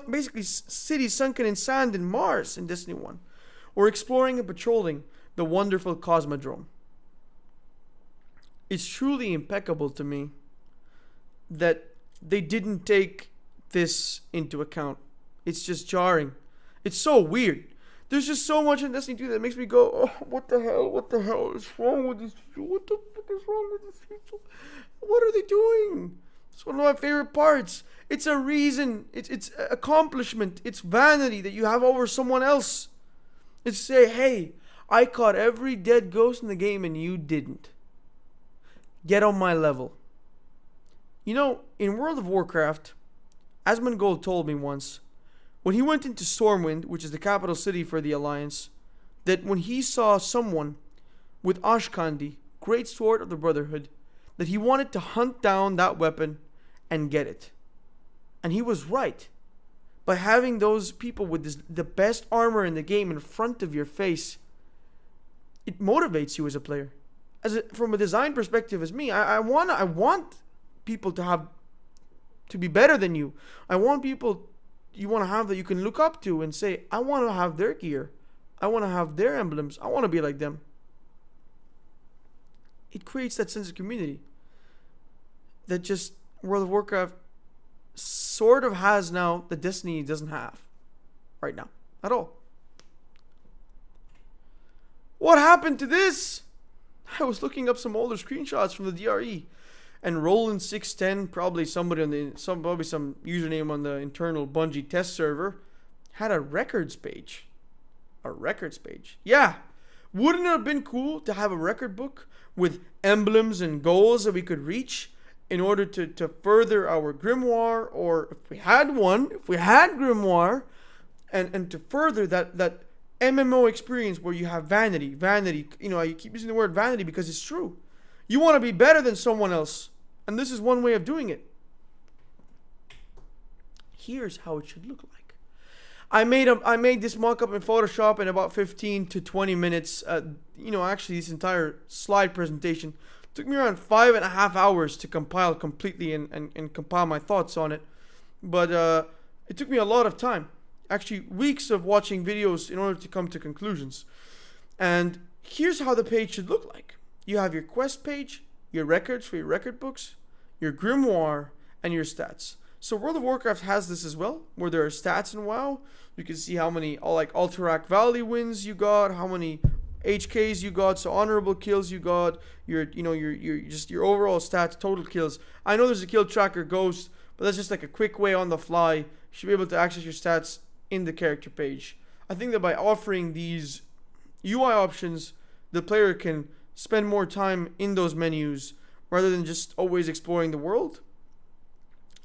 basically cities sunken in sand in Mars in Destiny 1. Or exploring and patrolling the wonderful Cosmodrome. It's truly impeccable to me that they didn't take this into account. It's just jarring. It's so weird. There's just so much in Destiny 2 that makes me go, oh, what the hell? What the hell is wrong with these people? What the fuck is wrong with these people? What are they doing? It's one of my favorite parts. It's a reason. It's accomplishment. It's vanity that you have over someone else. It's say, hey, I caught every dead ghost in the game and you didn't. Get on my level. You know, in World of Warcraft, Asmongold told me once, when he went into Stormwind, which is the capital city for the Alliance, that when he saw someone with Ashkandi, Great Sword of the Brotherhood, that he wanted to hunt down that weapon and get it. And he was right. By having those people with the best armor in the game in front of your face, it motivates you as a player. From a design perspective, as me, I want people to be better than you. I want people you want to have that you can look up to and say, I want to have their gear. I want to have their emblems. I want to be like them. It creates that sense of community that just World of Warcraft sort of has now that Destiny doesn't have right now at all. What happened to this? I was looking up some older screenshots from the DRE, and Roland610, probably somebody on some username on the internal Bungie test server, had a records page. A records page. Yeah. Wouldn't it have been cool to have a record book with emblems and goals that we could reach in order to further our grimoire, or if we had grimoire, and to further that MMO experience where you have vanity. You know, I keep using the word vanity because it's true. You want to be better than someone else, and this is one way of doing it. Here's how it should look like. I made this mock-up in Photoshop in about 15 to 20 minutes. Actually, this entire slide presentation took me around 5.5 hours to compile completely and compile my thoughts on it. But it took me a lot of time. Actually, weeks of watching videos in order to come to conclusions. And here's how the page should look like. You have your quest page, your records for your record books, your grimoire, and your stats. So World of Warcraft has this as well, where there are stats in WoW. You can see how many Alterac Valley wins you got, how many HKs you got, so honorable kills you got, your overall stats, total kills. I know there's a kill tracker Ghost, but that's just like a quick way on the fly. You should be able to access your stats in the character page. I think that by offering these UI options, the player can spend more time in those menus rather than just always exploring the world.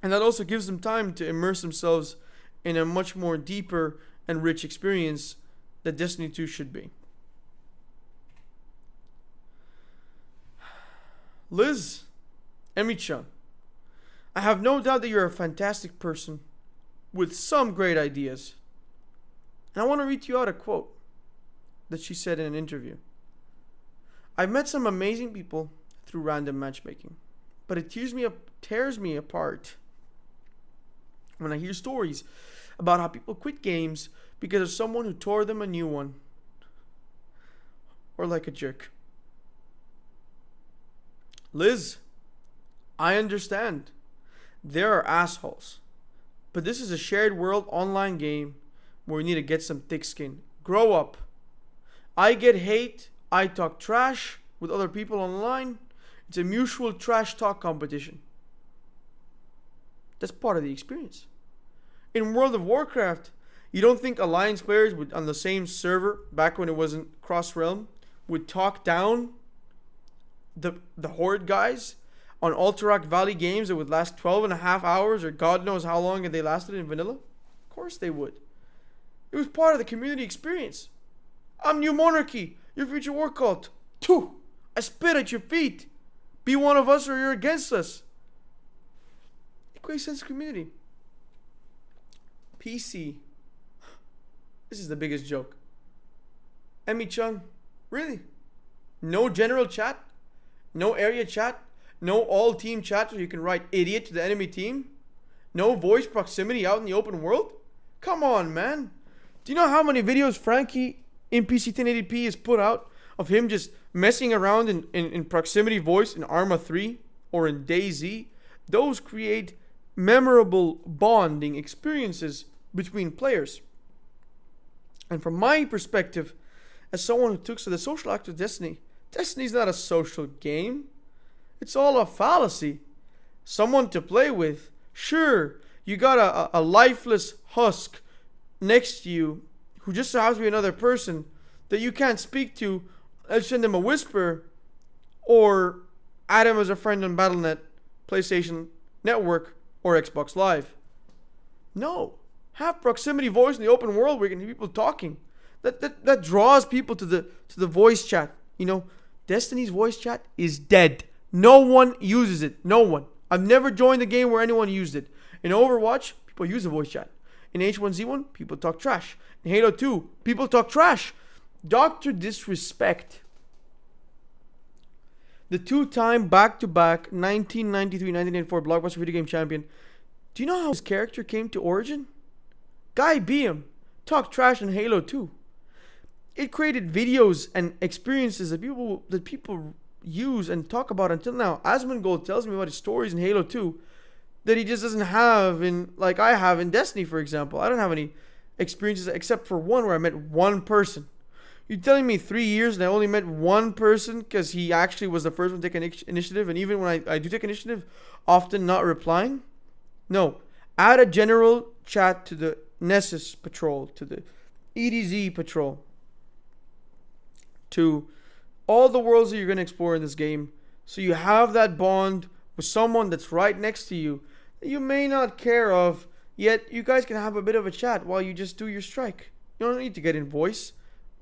And that also gives them time to immerse themselves in a much more deeper and rich experience that Destiny 2 should be. Liz, Emi-chan, I have no doubt that you're a fantastic person with some great ideas. And I want to read you out a quote that she said in an interview. I've met some amazing people through random matchmaking, but it tears me apart when I hear stories about how people quit games because of someone who tore them a new one. Or like a jerk. Liz, I understand. There are assholes. But this is a shared world online game where we need to get some thick skin. Grow up. I get hate. I talk trash with other people online. It's a mutual trash talk competition. That's part of the experience. In World of Warcraft, you don't think Alliance players would, on the same server, back when it wasn't cross-realm, would talk down the Horde guys on Alterac Valley games that would last 12.5 hours, or God knows how long they lasted in vanilla? Of course they would. It was part of the community experience. I'm New Monarchy, your future war cult. I spit at your feet. Be one of us or you're against us. It creates a sense of community. PC. This is the biggest joke. Emi-chan, really? No general chat? No area chat? No all-team chat where you can write idiot to the enemy team? No voice proximity out in the open world? Come on, man. Do you know how many videos Frankie in PC 1080p has put out of him just messing around in proximity voice in Arma 3 or in DayZ? Those create memorable bonding experiences between players. And from my perspective, as someone who took to the social act of Destiny, Destiny's not a social game. It's all a fallacy. Someone to play with. Sure, you got a lifeless husk next to you who just so happens to be another person that you can't speak to. Let's send them a whisper or add him as a friend on Battle.net, PlayStation Network, or Xbox Live. No. Have proximity voice in the open world where you can hear people talking. That draws people to the voice chat. You know, Destiny's voice chat is dead. No one uses it. No one. I've never joined a game where anyone used it. In Overwatch, people use the voice chat. In H1Z1, people talk trash. In Halo 2, people talk trash. Dr. Disrespect, the two-time back-to-back 1993-1994 Blockbuster Video Game Champion. Do you know how his character came to origin? Guy BM talked trash on Halo 2. It created videos and experiences that people use and talk about until now. Asmongold tells me about his stories in Halo 2 that he just doesn't have in, like I have in Destiny, for example. I don't have any experiences except for one where I met one person. You're telling me 3 years and I only met one person because he actually was the first one to take initiative, and even when I do take initiative, often not replying? No. Add a general chat to the Nessus patrol, to the EDZ patrol, to all the worlds that you're going to explore in this game, so you have that bond with someone that's right next to you that you may not care of, yet you guys can have a bit of a chat while you just do your strike. You don't need to get in voice.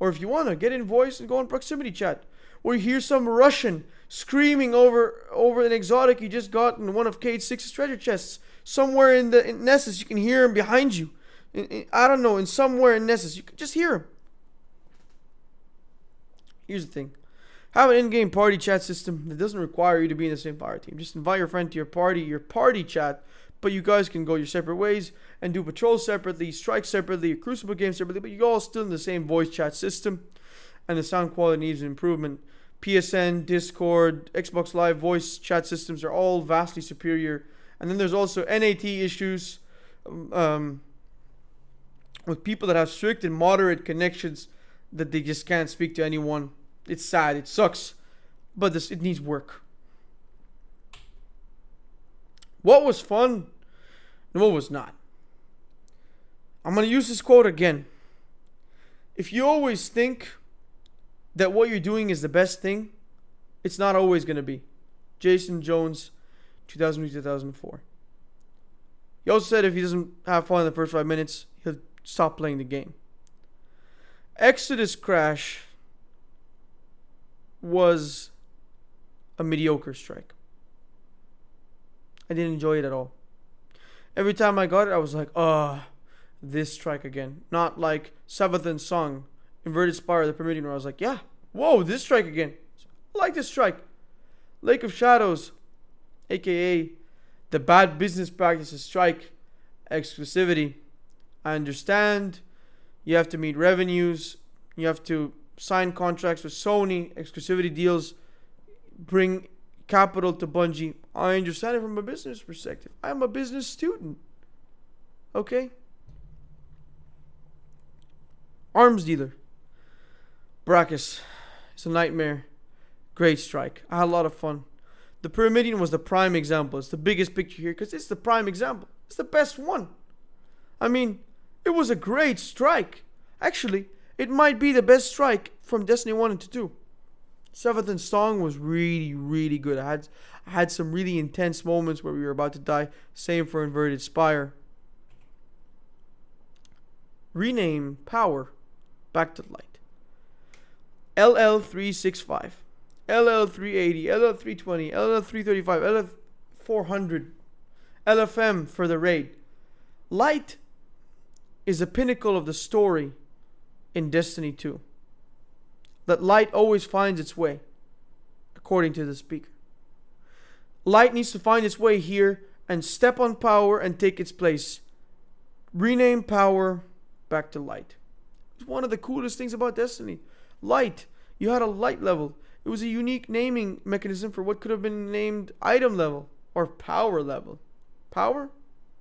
Or if you want to, get in voice and go in proximity chat. Or you hear some Russian screaming over an exotic you just got in one of Cade 6's treasure chests. Somewhere in Nessus, you can hear him behind you. I don't know, in somewhere in Nessus, you can just hear him. Here's the thing. Have an in-game party chat system that doesn't require you to be in the same fire team. Just invite your friend to your party chat, but you guys can go your separate ways and do patrols separately, strike separately, Crucible games separately, but you're all still in the same voice chat system, and the sound quality needs improvement. PSN, Discord, Xbox Live voice chat systems are all vastly superior. And then there's also NAT issues with people that have strict and moderate connections that they just can't speak to anyone. It's sad, it sucks, but it needs work. What was fun and what was not? I'm going to use this quote again. If you always think that what you're doing is the best thing, it's not always going to be. Jason Jones, 2003-2004. He also said if he doesn't have fun in the first 5 minutes, he'll stop playing the game. Exodus Crash was a mediocre strike. I didn't enjoy it at all. Every time I got it, I was like, this strike again. Not like Savathun Song, Inverted Spire, the Permitting, where I was like, yeah, whoa, this strike again. I like this strike. Lake of Shadows, aka the bad business practices strike, exclusivity. I understand you have to meet revenues, you have to sign contracts with Sony, exclusivity deals, bring capital to Bungie. I understand it from a business perspective. I'm a business student. Okay? Arms dealer. Brachus. It's a nightmare. Great strike. I had a lot of fun. The Pyramidion was the prime example. It's the biggest picture here because it's the prime example. It's the best one. I mean, it was a great strike. Actually, it might be the best strike from Destiny 1 and 2. Savathun Song was really, really good. I had some really intense moments where we were about to die. Same for Inverted Spire. Rename Power back to light. LL365, LL380, LL320, LL335, LL400, LFM for the raid. Light is the pinnacle of the story in Destiny 2. That light always finds its way, according to the speaker. Light needs to find its way here and step on power and take its place. Rename power back to light. It's one of the coolest things about Destiny. Light. You had a light level. It was a unique naming mechanism for what could have been named item level or power level. Power?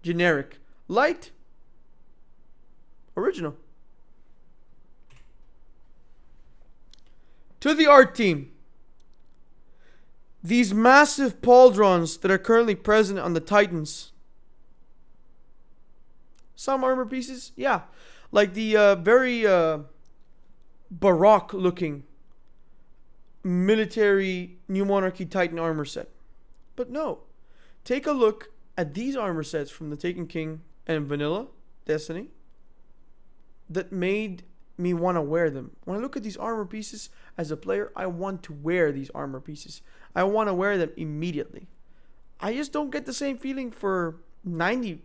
Generic. Light? Original. To the art team. These massive pauldrons that are currently present on the Titans. Some armor pieces, yeah. Like the very Baroque looking military New Monarchy Titan armor set. But no. Take a look at these armor sets from the Taken King and Vanilla Destiny that made me want to wear them. When I look at these armor pieces as a player, I want to wear these armor pieces. I want to wear them immediately. I just don't get the same feeling for 50%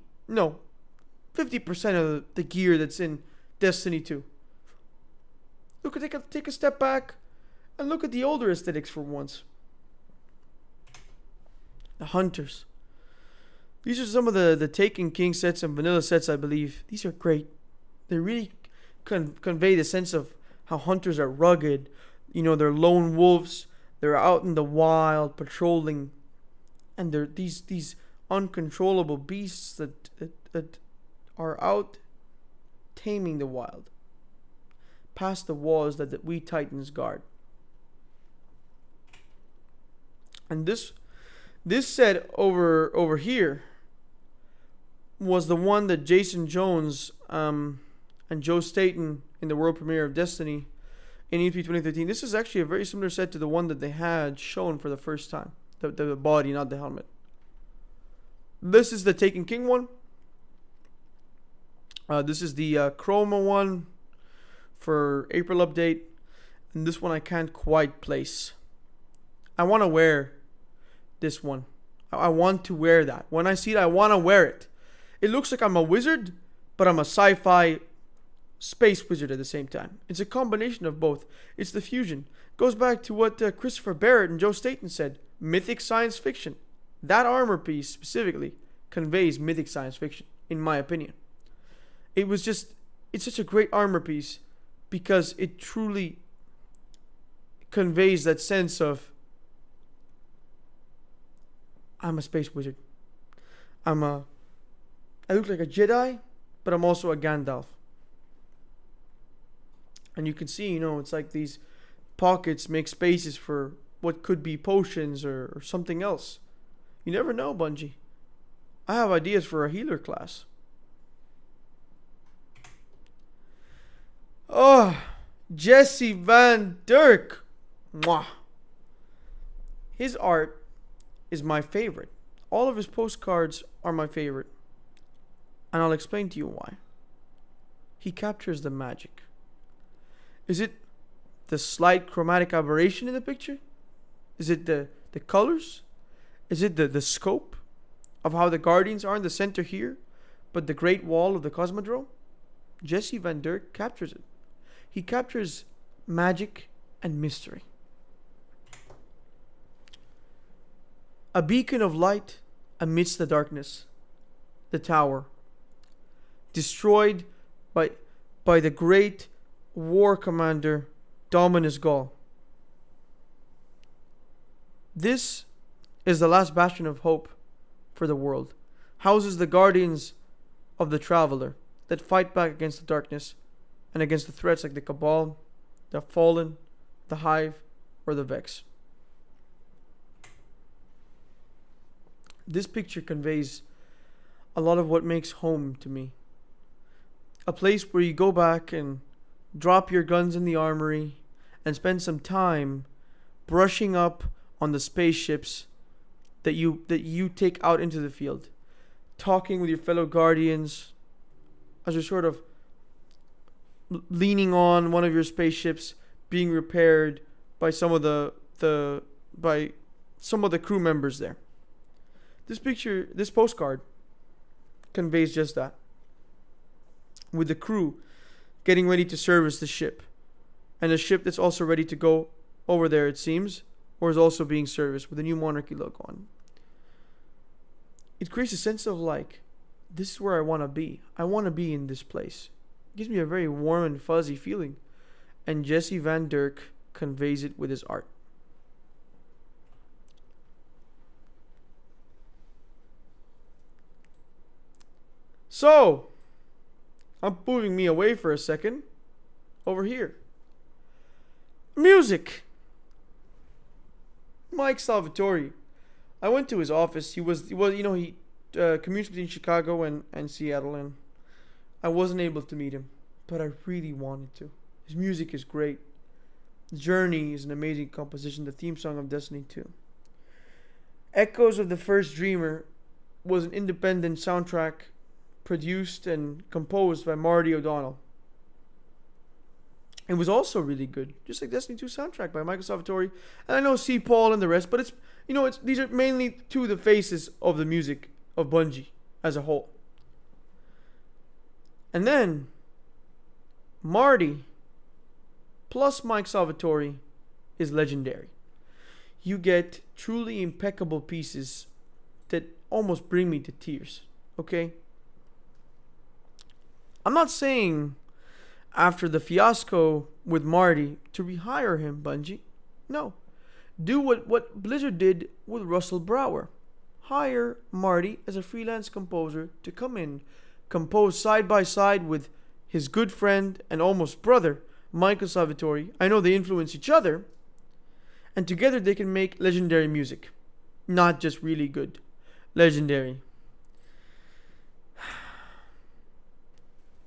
of the gear that's in Destiny 2. Take a step back and look at the older aesthetics for once. The Hunters. These are some of the Taken King sets and Vanilla sets, I believe. These are great. They really convey the sense of how hunters are rugged. You know, they're lone wolves. They're out in the wild patrolling, and they're these uncontrollable beasts that are out taming the wild, past the walls that we Titans guard. And this set over here was the one that Jason Jones and Joe Staten in the world premiere of Destiny in E3 2013. This is actually a very similar set to the one that they had shown for the first time. The body, not the helmet. This is the Taken King one. This is the Chroma one for April update. And this one I can't quite place. I want to wear this one. I want to wear that. When I see it, I want to wear it. It looks like I'm a wizard, but I'm a sci-fi space wizard at the same time. It's a combination of both. It's the fusion. Goes back to what Christopher Barrett and Joe Staten said. Mythic science fiction. That armor piece specifically conveys mythic science fiction, in my opinion. It's such a great armor piece because it truly conveys that sense of, I'm a space wizard. I look like a Jedi, but I'm also a Gandalf. And you can see, it's like these pockets make spaces for what could be potions or something else. You never know, Bungie. I have ideas for a healer class. Oh, Jesse Van Dirk. Mwah. His art is my favorite. All of his postcards are my favorite. And I'll explain to you why. He captures the magic. Is it the slight chromatic aberration in the picture? Is it the colors? Is it the scope of how the Guardians are in the center here, but the Great Wall of the Cosmodrome? Jesse Van Dirk captures it. He captures magic and mystery. A beacon of light amidst the darkness. The tower. Destroyed by the great war commander Dominus Gaul. This is the last bastion of hope for the world. Houses the guardians of the traveler that fight back against the darkness and against the threats like the Cabal, the Fallen, the Hive, or the Vex. This picture conveys a lot of what makes home to me. A place where you go back and drop your guns in the armory and spend some time brushing up on the spaceships that you take out into the field, talking with your fellow guardians as you're sort of leaning on one of your spaceships being repaired by some of the crew members there. This postcard conveys just that. With the crew getting ready to service the ship. And a ship that's also ready to go over there, it seems, or is also being serviced with a new Monarchy logo on. It creates a sense of like, this is where I want to be. I want to be in this place. It gives me a very warm and fuzzy feeling. And Jesse Van Dirk conveys it with his art. So, I'm moving me away for a second. Over here. Music. Mike Salvatore. I went to his office. He commutes between Chicago and Seattle, and I wasn't able to meet him, but I really wanted to. His music is great. Journey is an amazing composition, the theme song of Destiny 2. Echoes of the First Dreamer was an independent soundtrack produced and composed by Marty O'Donnell. It was also really good, just like Destiny 2 soundtrack by Michael Salvatore. And I know C. Paul and the rest, but these are mainly two of the faces of the music of Bungie as a whole. And then Marty plus Mike Salvatore is legendary. You get truly impeccable pieces that almost bring me to tears. Okay? I'm not saying after the fiasco with Marty to rehire him, Bungie. No. Do what Blizzard did with Russell Brower. Hire Marty as a freelance composer to come in, compose side by side with his good friend and almost brother, Michael Salvatore. I know they influence each other, and together they can make legendary music. Not just really good. Legendary.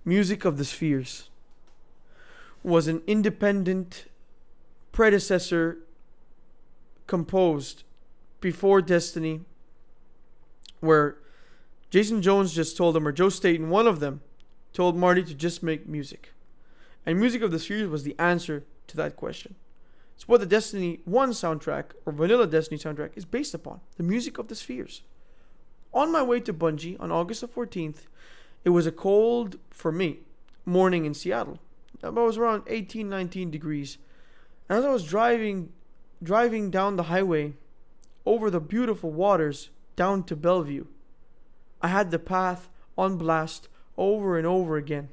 Music of the Spheres was an independent predecessor composed before Destiny, where Jason Jones just told him, or Joe Staten, one of them, told Marty to just make music. And Music of the Spheres was the answer to that question. It's what the Destiny 1 soundtrack, or vanilla Destiny soundtrack, is based upon. The Music of the Spheres. On my way to Bungie on August the 14th, it was a cold, for me, morning in Seattle. It was around 18, 19 degrees. And as I was driving down the highway over the beautiful waters down to Bellevue, I had the path on blast over and over again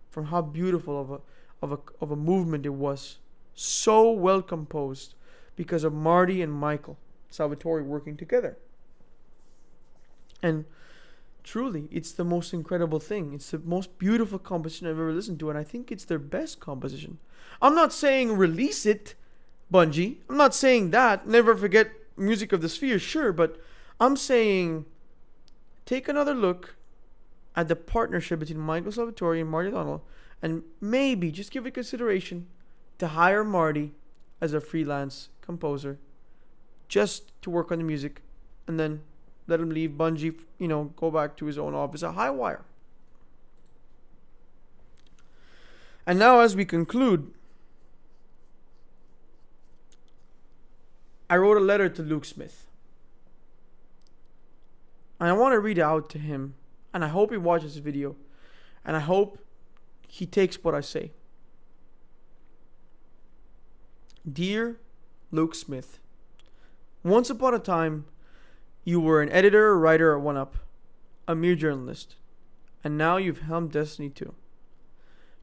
from how beautiful of a movement it was. So well composed because of Marty and Michael Salvatore working together. And truly, it's the most incredible thing. It's the most beautiful composition I've ever listened to, and I think it's their best composition. I'm not saying release it, Bungie. I'm not saying that. Never forget Music of the Spheres, sure, but I'm saying take another look at the partnership between Michael Salvatore and Marty O'Donnell, and maybe just give it consideration to hire Marty as a freelance composer just to work on the music, and then let him leave Bungie, go back to his own office at Highwire. And now as we conclude, I wrote a letter to Luke Smith. And I want to read it out to him, and I hope he watches this video, and I hope he takes what I say. Dear Luke Smith, once upon a time, you were an editor or writer at 1UP, a mere journalist, and now you've helmed Destiny 2.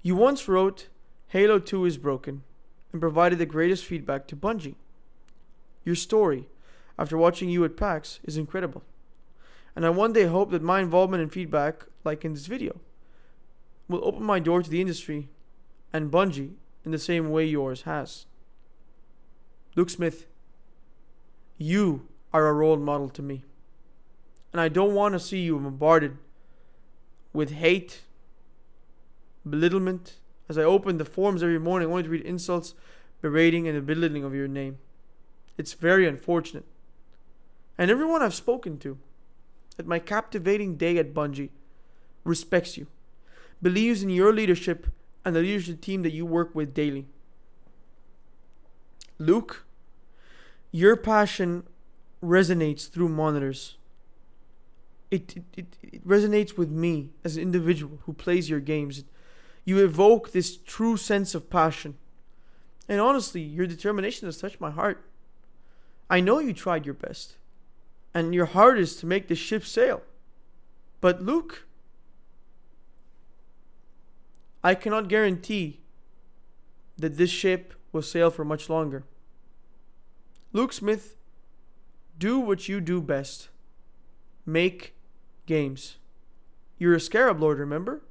You once wrote, Halo 2 is broken, and provided the greatest feedback to Bungie. Your story, after watching you at PAX, is incredible, and I one day hope that my involvement and feedback, like in this video, will open my door to the industry and Bungie in the same way yours has. Luke Smith, you are a role model to me. And I don't want to see you bombarded with hate, belittlement, as I open the forums every morning only to read insults, berating, and belittling of your name. It's very unfortunate. And everyone I've spoken to at my captivating day at Bungie respects you, believes in your leadership and the leadership team that you work with daily. Luke, your passion resonates through monitors. It resonates with me as an individual who plays your games. You evoke this true sense of passion. And honestly, your determination has touched my heart. I know you tried your best and your hardest to make the ship sail. But Luke, I cannot guarantee that this ship will sail for much longer. Luke Smith, do what you do best. Make games. You're a Scarab Lord, remember?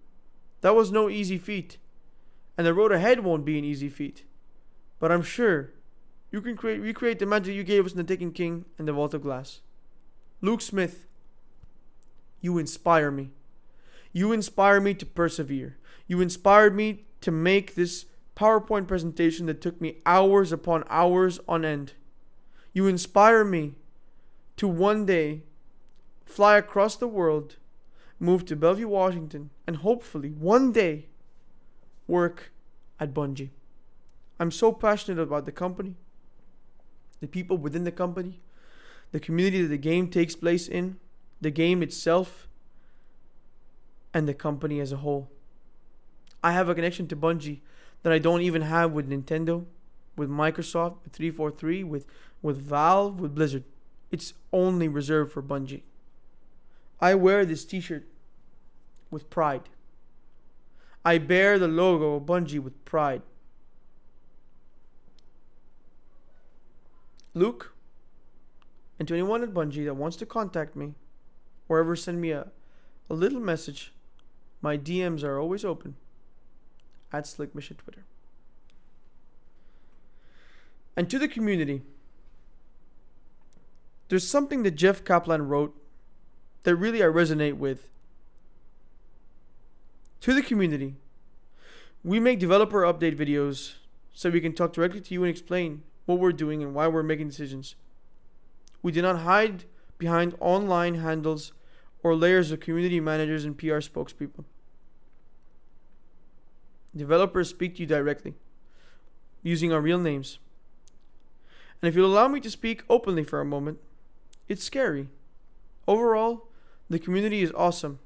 That was no easy feat. And the road ahead won't be an easy feat. But I'm sure you can recreate the magic you gave us in the Taken King and the Vault of Glass. Luke Smith, you inspire me. You inspire me to persevere. You inspired me to make this PowerPoint presentation that took me hours upon hours on end. You inspire me to one day fly across the world, move to Bellevue, Washington, and hopefully one day work at Bungie. I'm so passionate about the company, the people within the company, the community that the game takes place in, the game itself, and the company as a whole. I have a connection to Bungie that I don't even have with Nintendo, with Microsoft, with 343, with Valve, with Blizzard. It's only reserved for Bungie. I wear this t-shirt with pride. I bear the logo of Bungie with pride. Luke, and to anyone at Bungie that wants to contact me or ever send me a little message, my DMs are always open at SlickMish at Twitter. And to the community, there's something that Jeff Kaplan wrote that really I resonate with. To the community, we make developer update videos so we can talk directly to you and explain what we're doing and why we're making decisions. We do not hide behind online handles or layers of community managers and PR spokespeople. Developers speak to you directly, using our real names. And if you'll allow me to speak openly for a moment, it's scary. Overall, the community is awesome.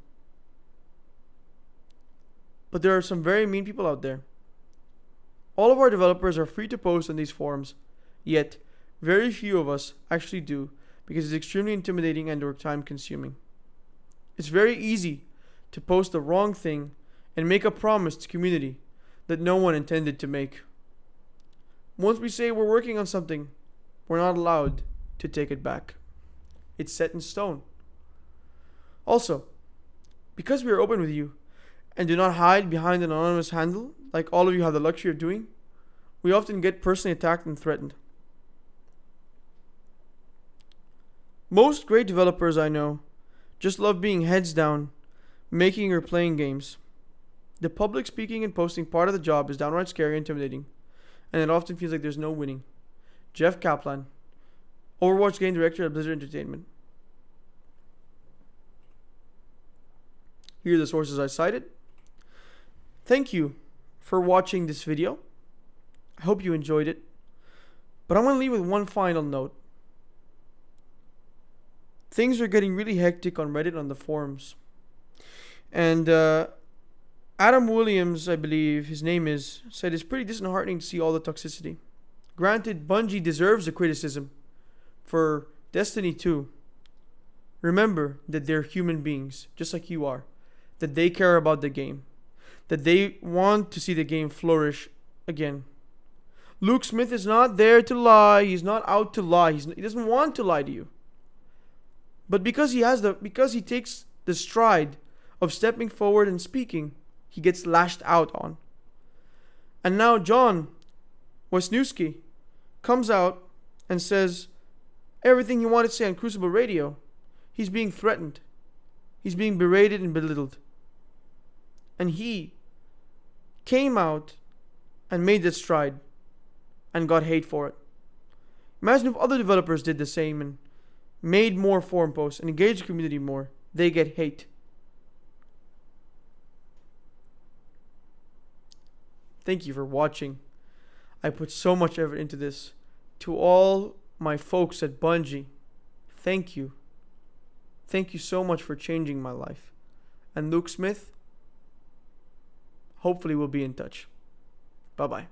But there are some very mean people out there. All of our developers are free to post on these forums, yet very few of us actually do because it's extremely intimidating and or time consuming. It's very easy to post the wrong thing and make a promise to community that no one intended to make. Once we say we're working on something, we're not allowed to take it back. It's set in stone. Also, because we are open with you and do not hide behind an anonymous handle like all of you have the luxury of doing, we often get personally attacked and threatened. Most great developers I know just love being heads down, making or playing games. The public speaking and posting part of the job is downright scary and intimidating, and it often feels like there's no winning. Jeff Kaplan, Overwatch game director at Blizzard Entertainment. Here are the sources I cited. Thank you for watching this video. I hope you enjoyed it. But I'm going to leave with one final note. Things are getting really hectic on Reddit on the forums. And Adam Williams, I believe his name is, said it's pretty disheartening to see all the toxicity. Granted, Bungie deserves the criticism for Destiny 2. Remember that they're human beings, just like you are. That they care about the game. That they want to see the game flourish again. Luke Smith is not there to lie. He's not out to lie. He doesn't want to lie to you. But because he takes the stride of stepping forward and speaking, he gets lashed out on. And now John Wisniewski comes out and says everything he wanted to say on Crucible Radio. He's being threatened. He's being berated and belittled. And he came out and made that stride and got hate for it. Imagine if other developers did the same and made more forum posts and engaged the community more. They get hate. Thank you for watching. I put so much effort into this. To all my folks at Bungie, thank you. Thank you so much for changing my life. And Luke Smith, hopefully we'll be in touch. Bye-bye.